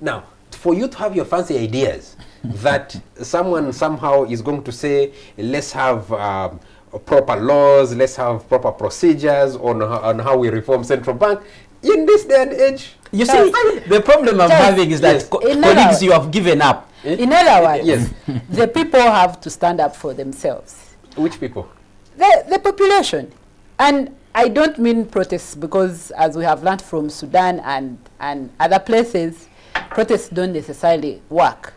Now, for you to have your fancy ideas that someone somehow is going to say, let's have proper laws, let's have proper procedures on how we reform central bank, in this day and age. You see, the problem I'm having is that colleagues, you have given up. In other words, yes. The people have to stand up for themselves. Which people? The population. And I don't mean protests, because as we have learned from Sudan and other places, protests don't necessarily work.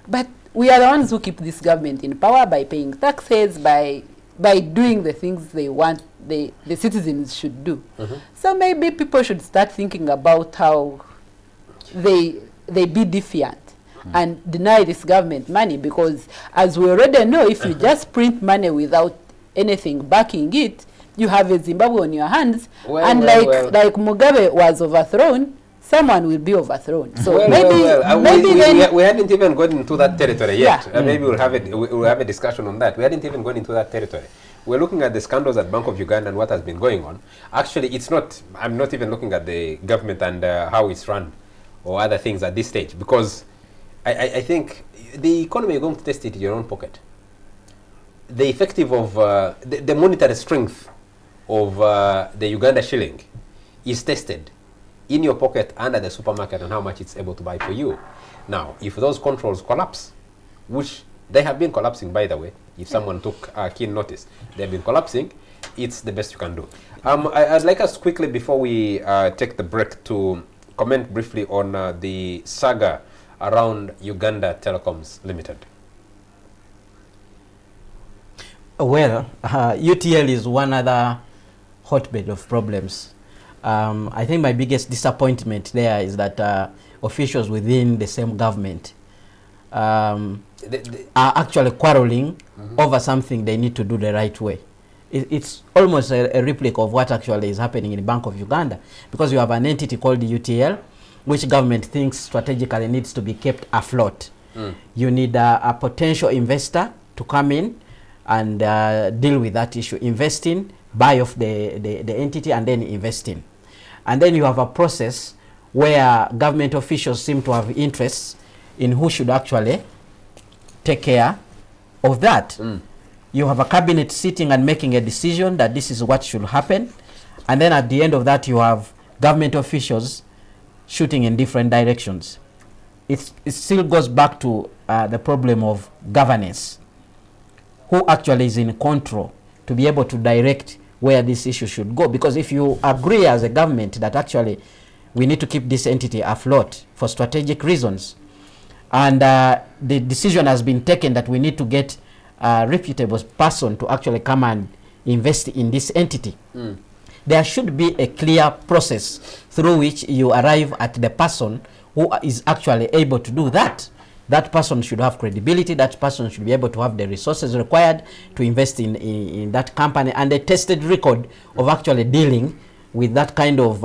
But we are the ones who keep this government in power by paying taxes, by doing the things they want the citizens should do. So maybe people should start thinking about how they be defiant and deny this government money, because as we already know, if you just print money without anything backing it, you have a Zimbabwe on your hands, like Mugabe was overthrown, someone will be overthrown. So maybe we hadn't even gone into that territory yet. Maybe we'll have a discussion on that. We hadn't even gone into that territory. We're looking at the scandals at Bank of Uganda and what has been going on. Actually, it's not. I'm not even looking at the government and how it's run or other things at this stage, because I think the economy, you're going to test it in your own pocket. The effective of the monetary strength of the Uganda shilling is tested in your pocket under the supermarket and how much it's able to buy for you. Now, if those controls collapse, which they have been collapsing, by the way, if someone took keen notice, they've been collapsing, it's the best you can do. I'd like us quickly, before we take the break, to comment briefly on the saga around Uganda Telecoms Limited. Well, UTL is one other hotbed of problems. I think my biggest disappointment there is that officials within the same government are actually quarreling over something they need to do the right way. It's almost a replica of what actually is happening in the Bank of Uganda, because you have an entity called the UTL, which government thinks strategically needs to be kept afloat. You need a potential investor to come in and deal with that issue, invest in, buy off the entity, and then invest in. And then you have a process where government officials seem to have interests in who should actually take care of that. You have a cabinet sitting and making a decision that this is what should happen. And then at the end of that, you have government officials shooting in different directions. It still goes back to the problem of governance. Who actually is in control to be able to direct where this issue should go? Because if you agree as a government that actually we need to keep this entity afloat for strategic reasons, and the decision has been taken that we need to get a reputable person to actually come and invest in this entity, there should be a clear process through which you arrive at the person who is actually able to do that. That person should have credibility. That person should be able to have the resources required to invest in that company, and a tested record of actually dealing with that kind of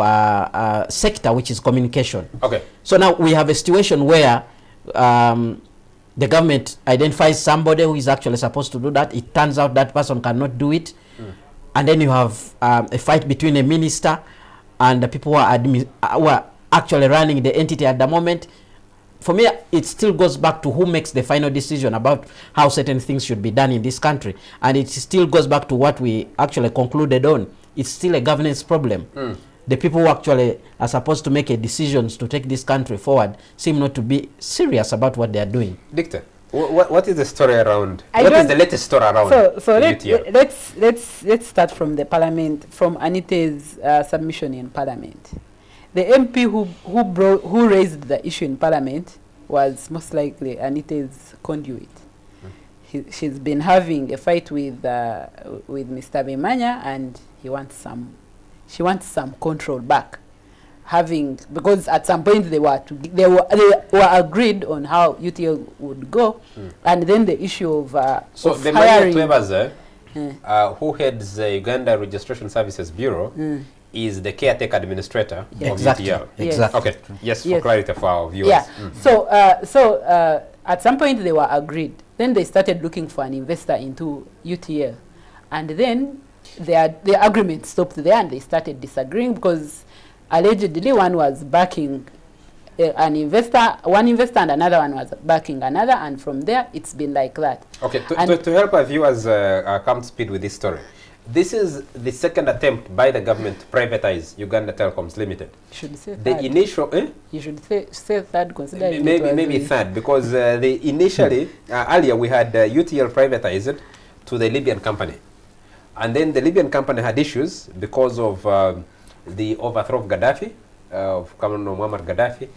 sector, which is communication. Okay. So now we have a situation where the government identifies somebody who is actually supposed to do that. It turns out that person cannot do it. And then you have a fight between a minister and the people who are actually running the entity at the moment. For me, it still goes back to who makes the final decision about how certain things should be done in this country. And it still goes back to what we actually concluded on. It's still a governance problem. The people who actually are supposed to make decisions to take this country forward seem not to be serious about what they are doing. Victor, what is the story around? What is the latest story around? So let's start from the parliament, from Anita's submission in parliament. The MP who raised the issue in parliament was most likely Anita's conduit. She's been having a fight with Mr. Bimanya, and she wants some control back. having, because at some point they were agreed on how UTL would go, and then the issue of so of the hiring. Who heads the Uganda Registration Services Bureau is the caretaker administrator of Exactly. UTL. Exactly. Okay. Yes, for Yes. clarity for our viewers. Yeah. So at some point they were agreed. Then they started looking for an investor into UTL, and then the agreement stopped there, and they started disagreeing because allegedly one was backing one investor, and another one was backing another, and from there it's been like that. Okay. To help our viewers come to speed with this story, this is the second attempt by the government to privatize Uganda Telecoms Limited. You should say The third. initial, You should say third, considering maybe third, because initially earlier we had UTL privatized to the Libyan company, and then the Libyan company had issues because of the overthrow of Gaddafi, of Colonel Muammar Gaddafi,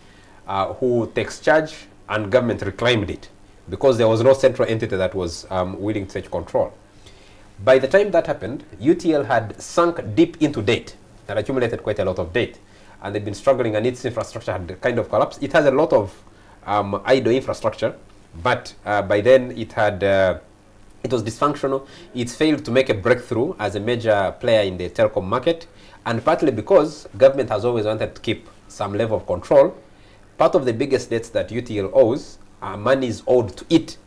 who takes charge, and government reclaimed it because there was no central entity that was willing to take control. By the time that happened, UTL had sunk deep into debt and accumulated quite a lot of debt, and they've been struggling, and its infrastructure had kind of collapsed. It has a lot of idle infrastructure, but by then it was dysfunctional. It failed to make a breakthrough as a major player in the telecom market, and partly because government has always wanted to keep some level of control. Part of the biggest debts that UTL owes are monies owed to it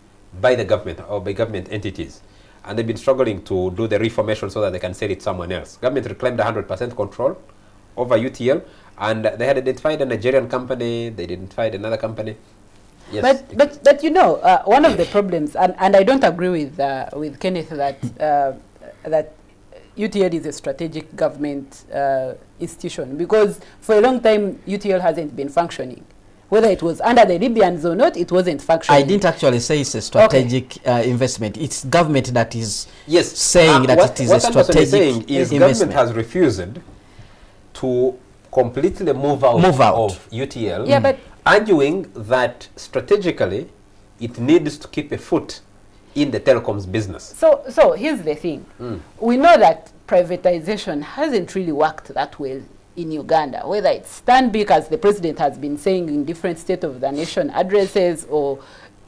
by the government or by government entities. And they've been struggling to do the reformation so that they can sell it to someone else. Government reclaimed 100% control over UTL, and they had identified a Nigerian company, they identified another company. Yes. But you know, one of the problems, and I don't agree with Kenneth that that UTL is a strategic government institution, because for a long time UTL hasn't been functioning. Whether it was under the Libyans or not, it wasn't functioning. I didn't actually say it's a strategic investment. It's government that is Yes. saying that it is a strategic investment. Government has refused to completely move out of UTL, Yeah, but arguing that strategically it needs to keep a foot in the telecoms business. so here's the thing. We know that privatization hasn't really worked that well in Uganda, whether it's Stanbic, as the president has been saying in different State of the Nation addresses, or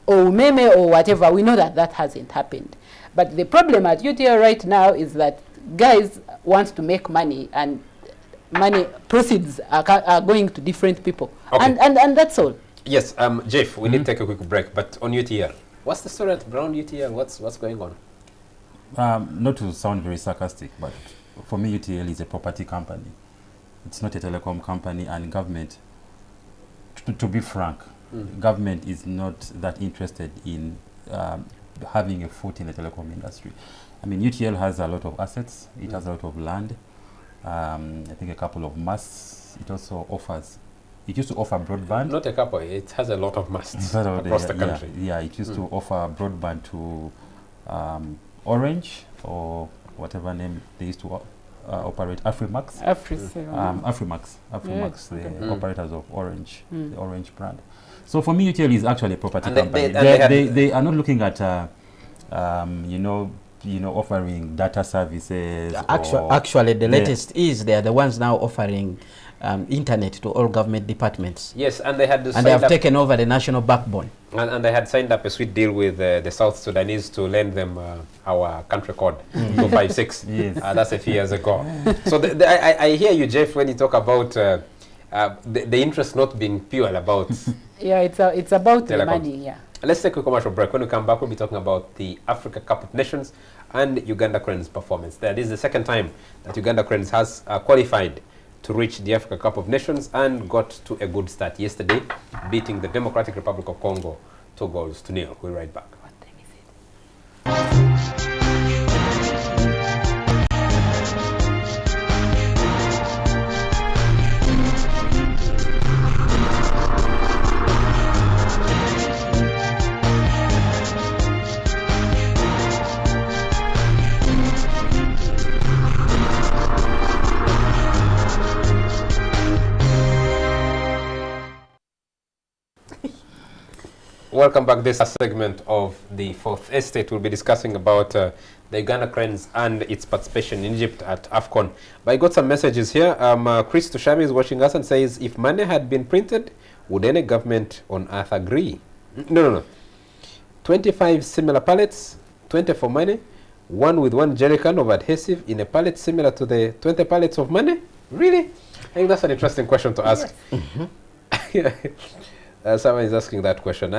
Umeme or whatever. We know that that hasn't happened. But the problem at UTL right now is that guys want to make money, and money proceeds are going to different people. Okay. And that's all. Yes, Jeff, we need to take a quick break, but on UTL, what's the story around UTL? What's going on? Not to sound very sarcastic, but for me, UTL is a property company. It's not a telecom company, and government, to be frank, government is not that interested in having a foot in the telecom industry. I mean, UTL has a lot of assets. It has a lot of land. I think a couple of masts. It also offers. It used to offer broadband. Not a couple. It has a lot of masts across the country. Yeah, it used to offer broadband to Orange, or whatever name they used to operate, Afrimax. Afrimax, the operators of Orange, the Orange brand. So for me, UTL is actually a property company. They are not looking at, offering data services. Actually, the latest is they are the ones now offering internet to all government departments. Yes, and they had and they have taken over the national backbone. And they had signed up a sweet deal with the South Sudanese to lend them our country code, 256. Yes. That's a few years ago. So I hear you, Jeff, when you talk about the interest not being pure about. Yeah, it's about the telecom. money. Yeah. Let's take a commercial break. When we come back, we'll be talking about the Africa Cup of Nations and Uganda Cranes performance. This is the second time that Uganda Cranes has qualified to reach the Africa Cup of Nations and got to a good start yesterday, beating the Democratic Republic of Congo 2-0. We'll be right back. What time is it? Welcome back. This segment of the Fourth Estate. We'll be discussing about the Uganda Cranes and its participation in Egypt at AFCON. But I got some messages here. Chris Tushami is watching us and says, if money had been printed, would any government on earth agree? No. 25 similar pallets, 20 for money, one with one jerrycan of adhesive in a pallet similar to the 20 pallets of money? Really? I think that's an interesting question to ask. Yes. Someone is asking that question.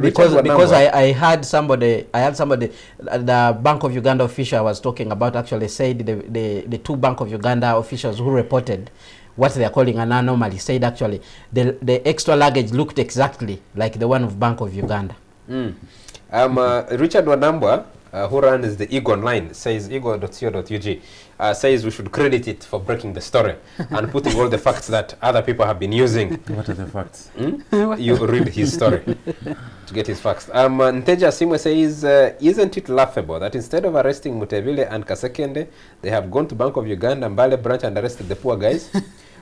Because I had somebody, the Bank of Uganda official was talking about, actually said the two Bank of Uganda officials who reported what they are calling an anomaly said actually the extra luggage looked exactly like the one of Bank of Uganda. Richard Wanambwa, who runs the Ego Online, says ego.co.ug, says we should credit it for breaking the story and putting all the facts that other people have been using. What are the facts? You read his story to get his facts. Nteja Simwe says, isn't it laughable that instead of arresting Mutevile and Kasekende, they have gone to Bank of Uganda and Mbale branch and arrested the poor guys?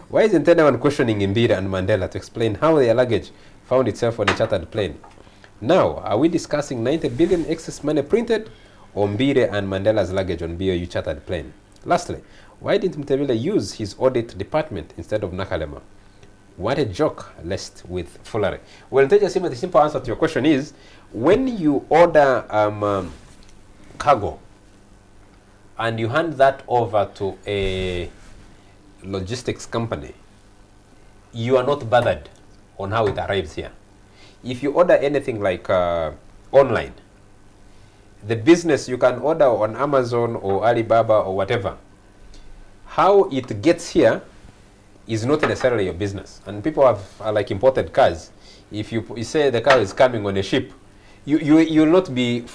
Why isn't anyone questioning Mbira and Mandela to explain how their luggage found itself on a chartered plane? Now, are we discussing 90 billion excess money printed or Mbire and Mandela's luggage on BoU chartered plane? Lastly, why didn't Mutevile use his audit department instead of Nakalema? What a joke laced with foolery. Well, the simple answer to your question is, when you order cargo and you hand that over to a logistics company, you are not bothered on how it arrives here. If you order anything like online, the business you can order on Amazon or Alibaba or whatever, how it gets here is not necessarily your business. And people have like imported cars. If you say the car is coming on a ship, you'll not be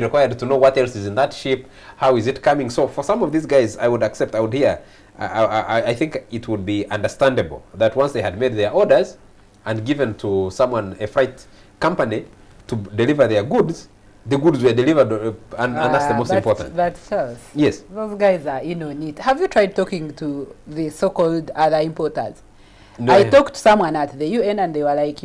required to know what else is in that ship, how is it coming. So for some of these guys, I would accept, I would hear, I think it would be understandable that once they had made their orders and given to someone, a freight company, to deliver their goods, the goods were delivered, and that's the most important. But Charles, yes, those guys are in on it. Have you tried talking to the so-called other importers? No, I talked to someone at the UN and they were like,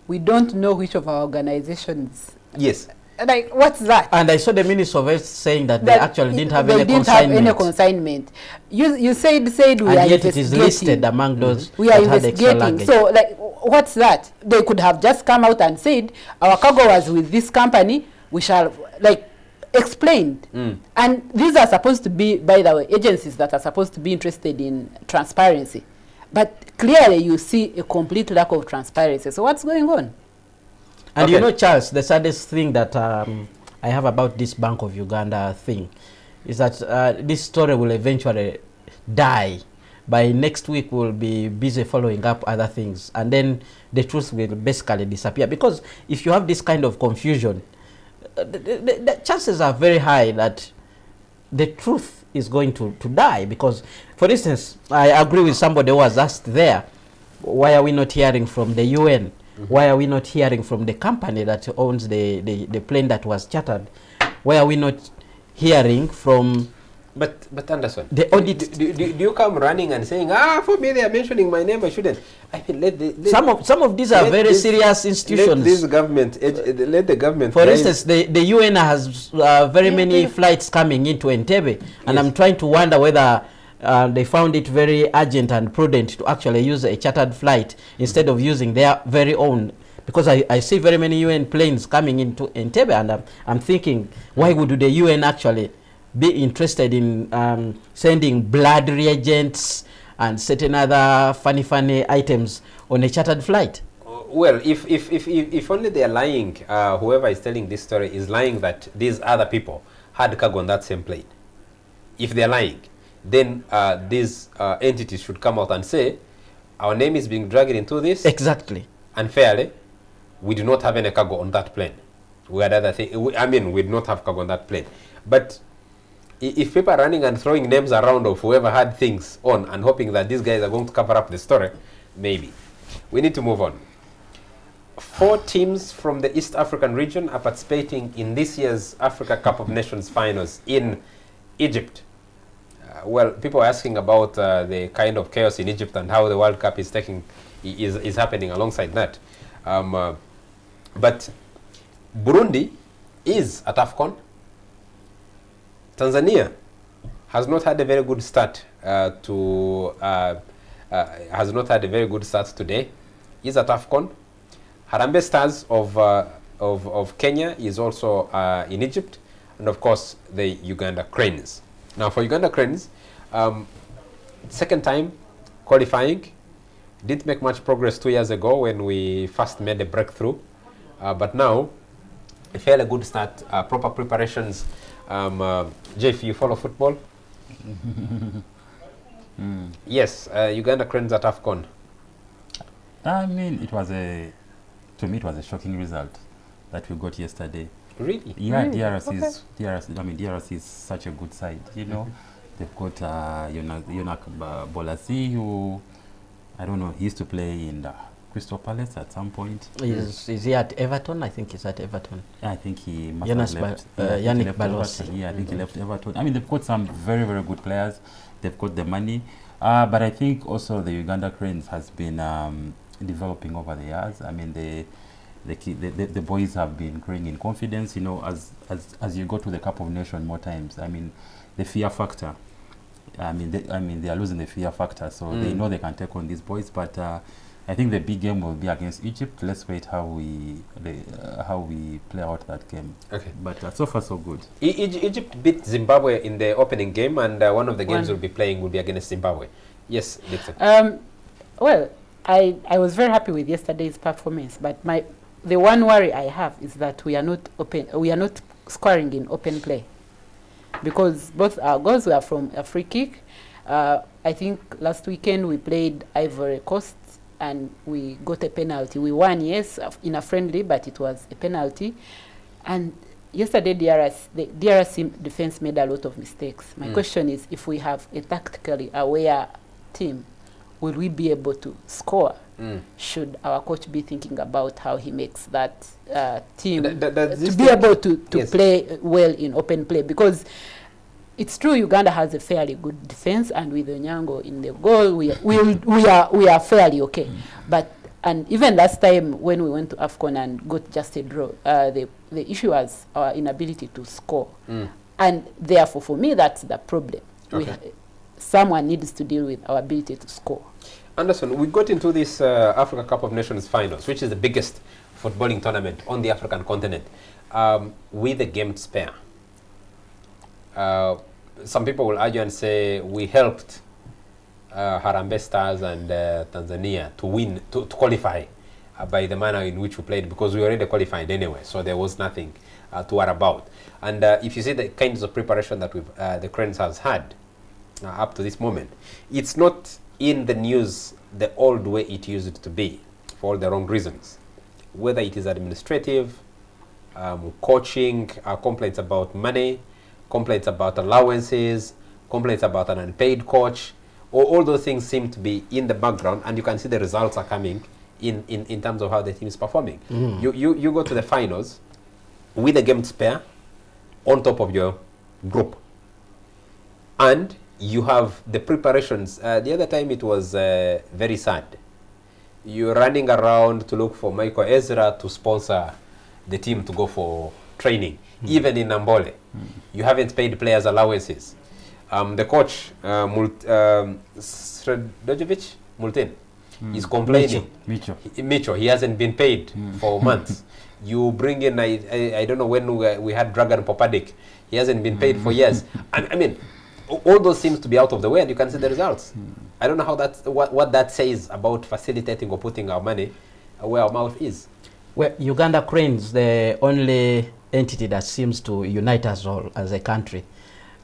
we don't know which of our organizations. Yes. Like, what's that? And I saw the Minister of Health saying that they actually didn't have any consignment. They didn't have any consignment. You said we and are yet investigating. It is listed among those we are that had extra investigating. luggage. So, like, what's that? They could have just come out and said, our cargo was with this company, we shall, like, explained. And these are supposed to be, by the way, agencies that are supposed to be interested in transparency. But clearly you see a complete lack of transparency. So what's going on? And you know, Charles, the saddest thing that I have about this Bank of Uganda thing is that this story will eventually die. By next week, we'll be busy following up other things. And then the truth will basically disappear. Because if you have this kind of confusion, the chances are very high that the truth is going to die. Because, for instance, I agree with somebody who was asked there, why are we not hearing from the UN? Why are we not hearing from the company that owns the plane that was chartered? Why are we not hearing from... But Anderson, the audit? Do you come running and saying, for me they are mentioning my name, I shouldn't? I mean, some of these are very serious institutions. Let this government, let the government... For instance, the UN has very many flights coming into Entebbe, and I'm trying to wonder whether they found it very urgent and prudent to actually use a chartered flight instead of using their very own. Because I see very many UN planes coming into Entebbe, and I'm thinking, why would the UN actually be interested in sending blood reagents and certain other funny items on a chartered flight? Well, if only they are lying, whoever is telling this story is lying that these other people had cargo on that same plane. If they are lying, then these entities should come out and say, our name is being dragged into this. Exactly. Unfairly, we do not have any cargo on that plane. We had other things. We do not have cargo on that plane. But if people are running and throwing names around of whoever had things on and hoping that these guys are going to cover up the story, maybe. We need to move on. 4 teams from the East African region are participating in this year's Africa Cup of Nations finals in Egypt. Well, people are asking about the kind of chaos in Egypt and how the World Cup is happening alongside that. But Burundi is at AFCON. Tanzania has not had a very good start has not had a very good start today. Is at AFCON. Harambee Stars of Kenya is also in Egypt, and of course the Uganda Cranes. Now for Uganda Cranes, second time qualifying. Didn't make much progress 2 years ago when we first made a breakthrough, but now a fairly good start, proper preparations. Jeff, you follow football? Yes, Uganda Cranes at AFCON. I mean, to me it was a shocking result that we got yesterday. Really? Yeah, Really? DRC is such a good side, you know. They've got Yonak Bolasi, who, I don't know, he used to play in the Crystal Palace at some point. Is he at Everton? I think he's at Everton. I think he must Jonas have left. Yannick Everton. Balosi. Yeah, I think he left Everton. I mean, they've got some very, very good players. They've got the money. But I think also the Uganda Cranes has been developing over the years. I mean, the boys have been growing in confidence, you know, as you go to the Cup of Nations more times. I mean, the fear factor. I mean, they are losing the fear factor, so they know they can take on these boys. But I think the big game will be against Egypt. Let's wait how we play out that game. Okay. But so far so good. Egypt beat Zimbabwe in the opening game, and one of the games we'll be playing will be against Zimbabwe. Yes, Dixon. Well, I was very happy with yesterday's performance, but the one worry I have is that we are not scoring in open play, because both our goals were from a free kick. I think last weekend we played Ivory Coast and we got a penalty. We won, yes, in a friendly, but it was a penalty. And yesterday the DRC defense made a lot of mistakes. My question is, if we have a tactically aware team, will we be able to score? Should our coach be thinking about how he makes that team to be able to play well in open play? Because it's true Uganda has a fairly good defense, and with Onyango in the goal, we are fairly okay. And even last time when we went to AFCON and got just a draw, the issue was our inability to score. And therefore, for me, that's the problem. Okay. Someone needs to deal with our ability to score. Anderson, we got into this Africa Cup of Nations finals, which is the biggest footballing tournament on the African continent, with a game to spare. Some people will argue and say we helped Harambee Stars and Tanzania to win, to qualify by the manner in which we played, because we already qualified anyway, so there was nothing to worry about. And if you see the kinds of preparation that the Cranes has had up to this moment, it's not in the news the old way it used to be, for all the wrong reasons. Whether it is administrative, coaching, complaints about money, complaints about allowances, complaints about an unpaid coach, all those things seem to be in the background, and you can see the results are coming in terms of how the team is performing. You go to the finals with a game to spare on top of your group, and you have the preparations. The other time it was very sad. You're running around to look for Michael Ezra to sponsor the team to go for training. Even in Nambole, you haven't paid players allowances. The coach, Sredojevic Multin, is complaining. Micho, he hasn't been paid for months. You bring in, I don't know when we had Dragan Popadik, he hasn't been paid for years. I mean, all those seems to be out of the way, and you can see the results. I don't know how what that says about facilitating or putting our money where our mouth is. Well, Uganda Cranes, the only entity that seems to unite us all as a country,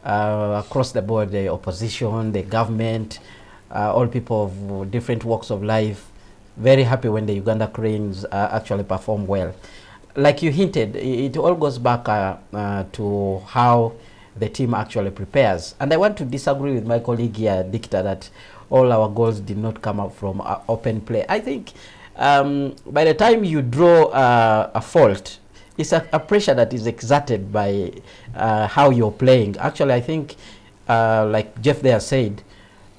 across the board, the opposition, the government, all people of different walks of life, very happy when the Uganda Cranes actually perform well. Like you hinted, it all goes back to how the team actually prepares. And I want to disagree with my colleague here, Dicta, that all our goals did not come up from open play. I think by the time you draw a fault, it's a pressure that is exerted by how you're playing. Actually, I think, like Jeff there said,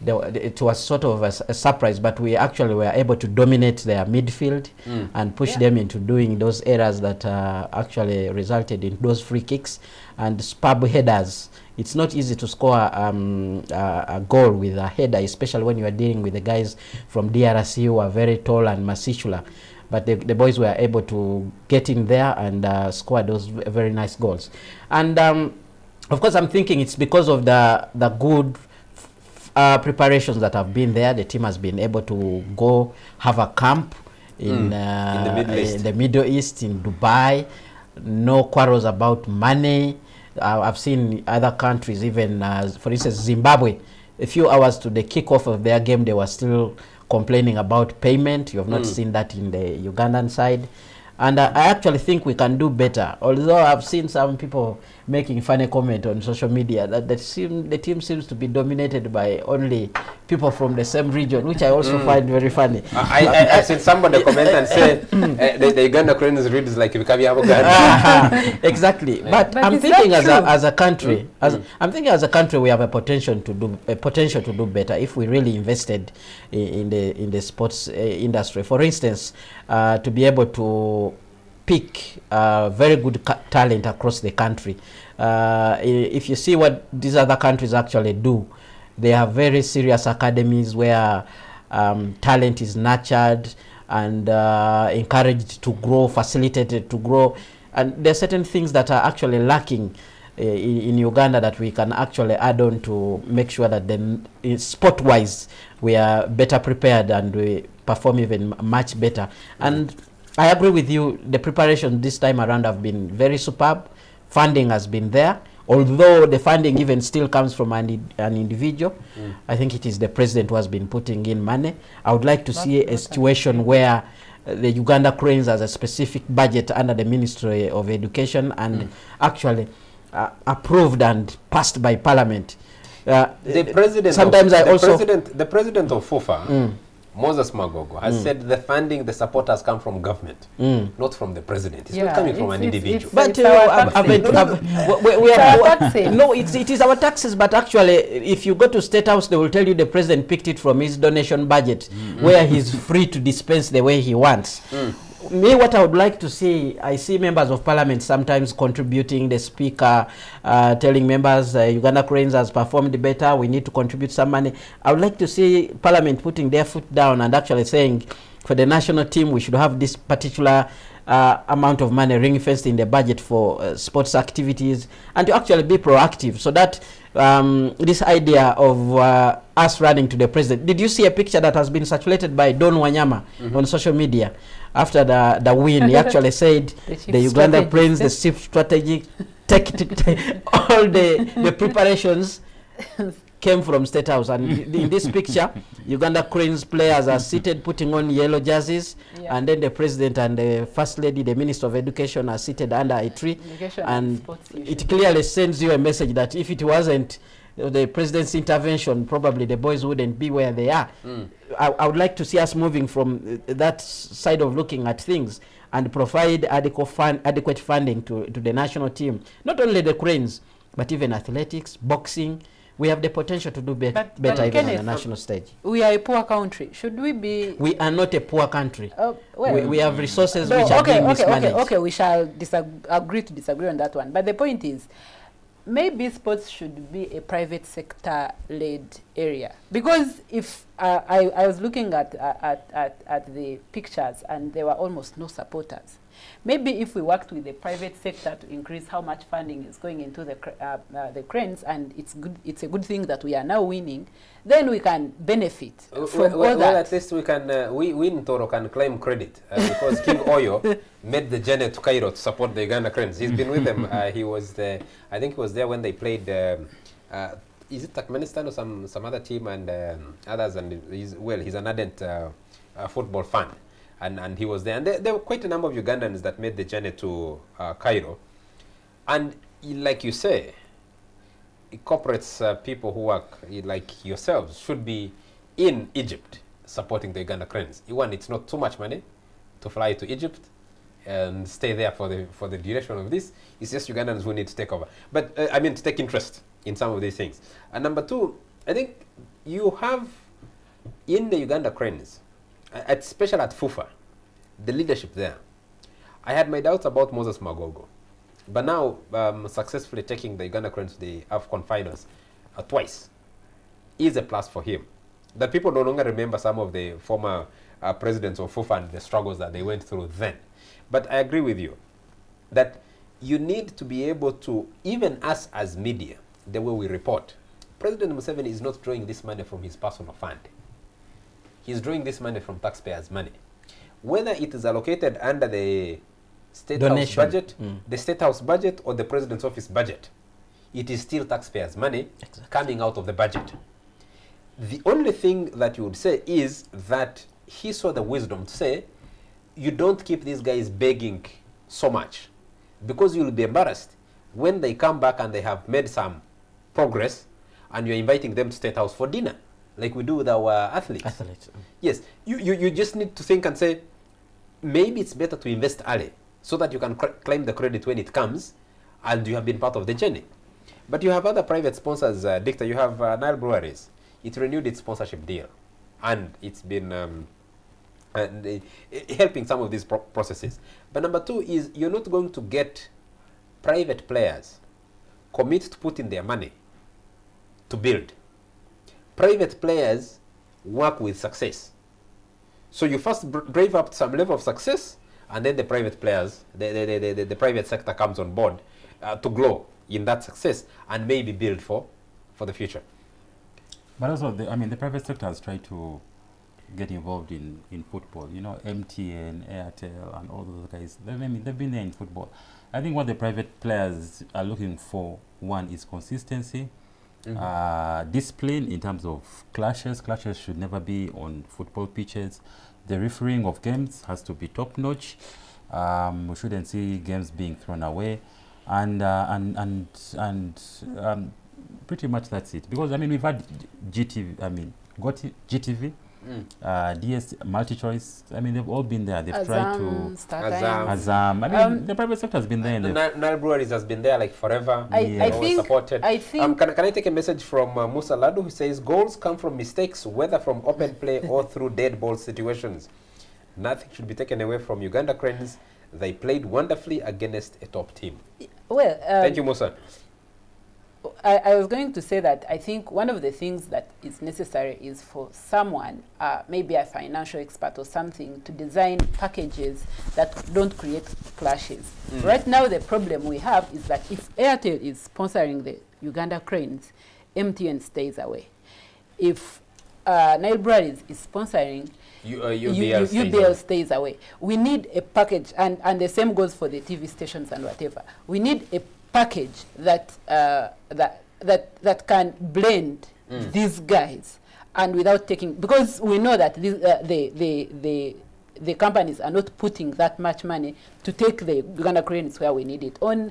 it was sort of a surprise, but we actually were able to dominate their midfield and push them into doing those errors that actually resulted in those free kicks and superb headers. It's not easy to score a goal with a header, especially when you are dealing with the guys from DRC who are very tall and muscular. But the boys were able to get in there and score those very nice goals. And of course, I'm thinking it's because of the good preparations that have been there. The team has been able to go have a camp in the Middle East, in Dubai. No quarrels about money. I've seen other countries, even for instance Zimbabwe, a few hours to the kickoff of their game, they were still complaining about payment. You have not seen that in the Ugandan side. And I actually think we can do better. Although I've seen some people making funny comment on social media that the team seems to be dominated by only people from the same region, which I also find very funny. I've seen somebody comment and say the Uganda Cranes reads like exactly. But I'm thinking as a country, I'm thinking as a country we have a potential to do better if we really invested in the sports industry. For instance, to be able to pick very good talent across the country. If you see what these other countries actually do, they have very serious academies where talent is nurtured and encouraged to grow, facilitated to grow. And there are certain things that are actually lacking in Uganda that we can actually add on to make sure that then sport-wise we are better prepared and we perform even much better. And I agree with you, the preparation this time around have been very superb. Funding has been there, although the funding even still comes from an individual. I think it is the president who has been putting in money. I would like to see a situation where the Uganda Cranes has a specific budget under the Ministry of Education and actually approved and passed by Parliament. The president of FUFA, Moses Magogo, has said the funding, the support has come from government, not from the president. It's not coming from an individual. But no, it is our taxes. But actually, if you go to State House, they will tell you the president picked it from his donation budget, where he's free to dispense the way he wants. Me, what I would like to see, I see members of parliament sometimes contributing, the speaker telling members Uganda Cranes has performed better, we need to contribute some money. I would like to see parliament putting their foot down and actually saying for the national team we should have this particular amount of money ring-fenced in the budget for sports activities, and to actually be proactive so that this idea of us running to the president. Did you see a picture that has been circulated by Don Wanyama on social media after the win? He actually said the Uganda Cranes, the chief strategy, all the preparations came from State House. And in this picture, Uganda Cranes players are seated putting on yellow jerseys, and then the president and the first lady, the Minister of Education, are seated under a tree. And it clearly sends you a message that if it wasn't the president's intervention, probably the boys wouldn't be where they are. I would like to see us moving from that side of looking at things and provide adequate funding to the national team. Not only the Cranes, but even athletics, boxing. We have the potential to do better even on the national stage. We are a poor country. Should we be? We are not a poor country. Well, we have resources which are being mismanaged. Okay, we shall agree to disagree on that one. But the point is, maybe sports should be a private sector-led area. Because if I was looking at the pictures and there were almost no supporters. Maybe if we worked with the private sector to increase how much funding is going into the Cranes, and it's a good thing that we are now winning, then we can benefit from all that. Well, at least we can, we in Toro can claim credit because King Oyo made the journey to Cairo to support the Uganda Cranes. He's been with them. He was there, I think he was there when they played, is it Turkmenistan or some other team and others, and he's an ardent football fan. And he was there. And there were quite a number of Ugandans that made the journey to Cairo. And like you say, corporates, people who work like yourselves, should be in Egypt supporting the Uganda Cranes. One, it's not too much money to fly to Egypt and stay there for the duration of this. It's just Ugandans who need to take over. But I mean, to take interest in some of these things. And number two, I think you have in the Uganda Cranes, especially at FUFA, the leadership there. I had my doubts about Moses Magogo, but now successfully taking the Uganda Cranes to the AFCON finals twice is a plus for him. That people no longer remember some of the former presidents of FUFA and the struggles that they went through then. But I agree with you that you need to be able to, even us as media, the way we report, President Museveni is not drawing this money from his personal fund. He's drawing this money from taxpayers' money. Whether it is allocated under the State House budget, the State House budget, or the President's office budget, it is still taxpayers' money coming out of the budget. The only thing that you would say is that he saw the wisdom to say, you don't keep these guys begging so much, because you'll be embarrassed when they come back and they have made some progress and you're inviting them to State House for dinner, like we do with our athletes. Yes, you just need to think and say, maybe it's better to invest early so that you can claim the credit when it comes and you have been part of the journey. But you have other private sponsors, Dictor. You have Nile Breweries. It renewed its sponsorship deal, and it's been helping some of these processes. But number two is, you're not going to get private players commit to put in their money to build. Private players work with success. So you first drive up to some level of success, and then the private players, the private sector comes on board to glow in that success and maybe build for the future. But also, the private sector has tried to get involved in football. You know, MTN, Airtel, and all those guys. They've been there in football. I think what the private players are looking for, one, is consistency, discipline in terms of clashes. Clashes should never be on football pitches. The refereeing of games has to be top notch. We shouldn't see games being thrown away, and pretty much that's it. Because we've had GTV, DS, multi-choice. They've all been there. They've tried to Azam. The private sector has been there. Nile Breweries has been there like forever. I think supported. can I take a message from Musa Ladu, who says, goals come from mistakes, whether from open play or through dead ball situations. Nothing should be taken away from Uganda Cranes. They played wonderfully against a top team. Well, thank you, Musa. I was going to say that I think one of the things that is necessary is for someone, maybe a financial expert or something, to design packages that don't create clashes. Right now, the problem we have is that if Airtel is sponsoring the Uganda Cranes, MTN stays away. If Nile Breweries is sponsoring, UBL stays away. We need a package, and the same goes for the TV stations and whatever. We need a package that that can blend these guys, and without taking, because we know that the companies are not putting that much money to take the Uganda Cranes where we need it. On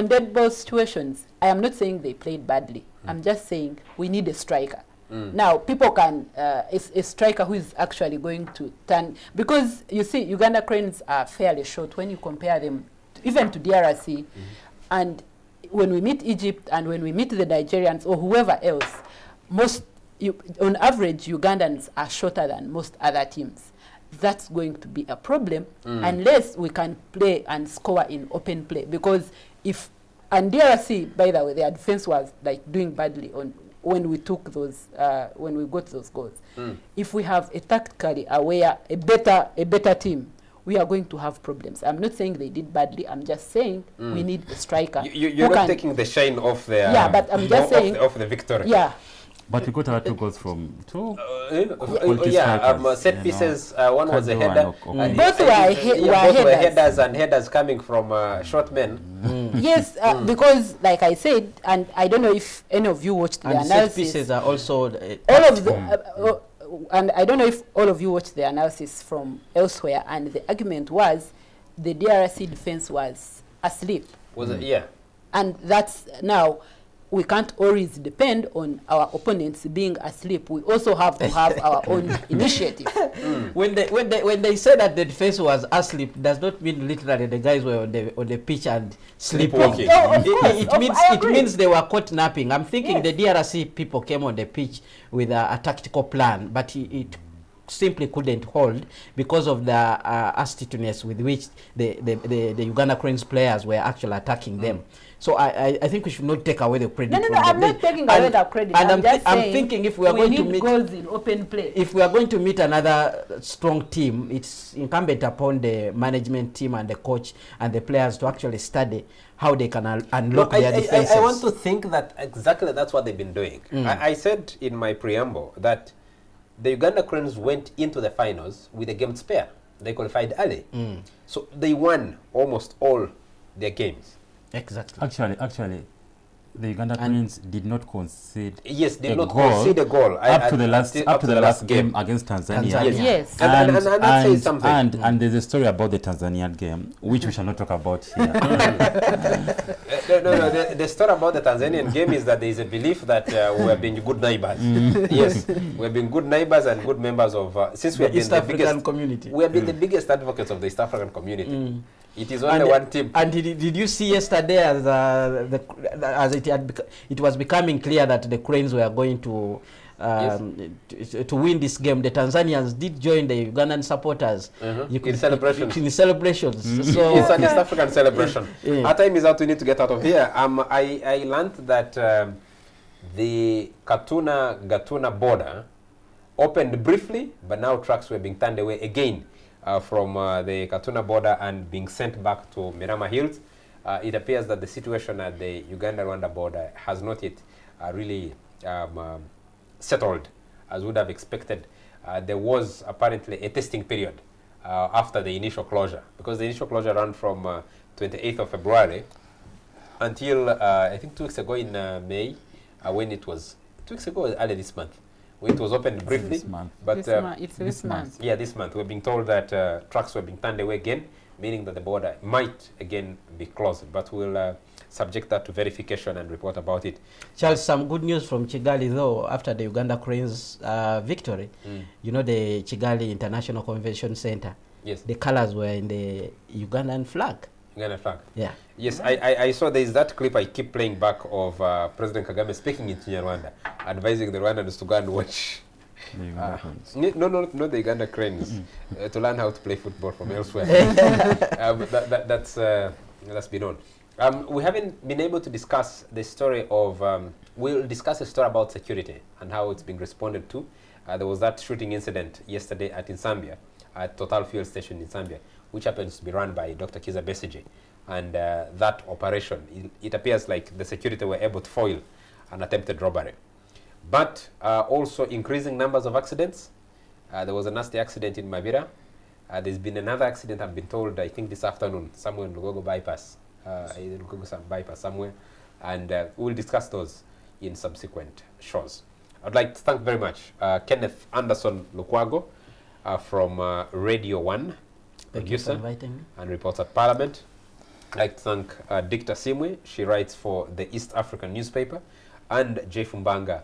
dead ball situations, I am not saying they played badly. I'm just saying we need a striker. Now, people can, a striker who is actually going to turn, because you see, Uganda Cranes are fairly short when you compare them even to DRC. And when we meet Egypt and when we meet the Nigerians or whoever else, on average, Ugandans are shorter than most other teams. That's going to be a problem unless we can play and score in open play. Because and DRC, by the way, their defense was like doing badly when we took those, when we got those goals. If we have a tactically aware, a better team, we are going to have problems. I'm not saying they did badly. I'm just saying we need a striker. You're not taking the shine off their but I'm just saying of the victory. Yeah. But we got our 2 goals from 2 set pieces. One was a header. Both were headers and headers coming from short men. Yes, because like I said, and I don't know if any of you watched the analysis. Set pieces are also all of the. And I don't know if all of you watched the analysis from elsewhere, and the argument was the DRC defense was asleep. Was it? Yeah. And that's now, we can't always depend on our opponents being asleep. We also have to have our own initiative. When they say that the defense was asleep, does not mean literally the guys were on the pitch and sleepwalking. No, of course, It means they were caught napping. I'm thinking the DRC people came on the pitch with a tactical plan, but it simply couldn't hold because of the astuteness with which the Uganda Cranes players were actually attacking them. So I think we should not take away the credit. No, I'm not taking away the credit. And I'm thinking if we are going to meet goals in open play. If we are going to meet another strong team, it's incumbent upon the management team and the coach and the players to actually study how they can unlock their defenses. I want to think that exactly that's what they've been doing. I said in my preamble that the Uganda Cranes went into the finals with a game spare. They qualified early. So they won almost all their games. Exactly. Actually, the Uganda Cranes did not concede. Yes, did not concede a goal up to the last game against Tanzania. Yes. And that says something. And there's a story about the Tanzanian game, which we shall not talk about here. No, the story about the Tanzanian game is that there is a belief that we have been good neighbors. Yes, we have been good neighbors and good members of, since we have been East African community. We have been the biggest advocates of the East African community. It is only one team. And did you see yesterday as it was becoming clear that the Cranes were going to win this game? The Tanzanians did join the Ugandan supporters in celebrations. So it's an East African celebration. Our time is out. We need to get out of here. I learned that the Gatuna border opened briefly, but now trucks were being turned away again from the Katuna border and being sent back to Mirama Hills. It appears that the situation at the Uganda-Rwanda border has not yet really settled as would have expected. There was apparently a testing period after the initial closure, because the initial closure ran from 28th of February until I think 2 weeks ago in May, when it was 2 weeks ago, early this month. It was opened briefly, this month. But this month. Yeah, this month. We're being told that trucks were being turned away again, meaning that the border might again be closed. But we'll subject that to verification and report about it. Charles, some good news from Kigali, though, after the Uganda Cranes victory. You know, the Kigali International Convention Center. Yes. The colors were in the Ugandan flag. Uganda flag. Yeah. Yes, I saw there is that clip I keep playing back of President Kagame speaking in Rwanda, advising the Rwandans to go and watch. Not the Uganda Cranes, to learn how to play football from elsewhere. That's been on. We haven't been able to discuss the story of, we'll discuss a story about security and how it's been responded to. There was that shooting incident yesterday at Insambia, at Total Fuel Station in Zambia, which happens to be run by Dr. Kiza Besigye. And that operation, it appears like the security were able to foil an attempted robbery. But also increasing numbers of accidents. There was a nasty accident in Mabira. There's been another accident, I've been told, I think this afternoon, somewhere in Lugogo bypass, bypass somewhere. And we'll discuss those in subsequent shows. I'd like to thank very much Kenneth Anderson Lukwago from Radio 1, producer and reporter at Parliament. I'd like to thank Dicta Simwe. She writes for the East African newspaper, and Jay Fumbanga,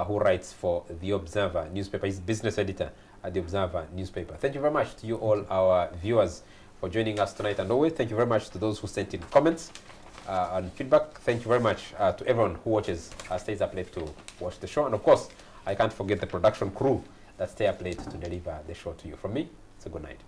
who writes for The Observer newspaper. He's business editor at The Observer newspaper. Thank you very much to you all, our viewers, for joining us tonight. And always, thank you very much to those who sent in comments and feedback. Thank you very much to everyone who watches, stays up late to watch the show. And of course, I can't forget the production crew that stay up late to deliver the show to you. From me, it's a good night.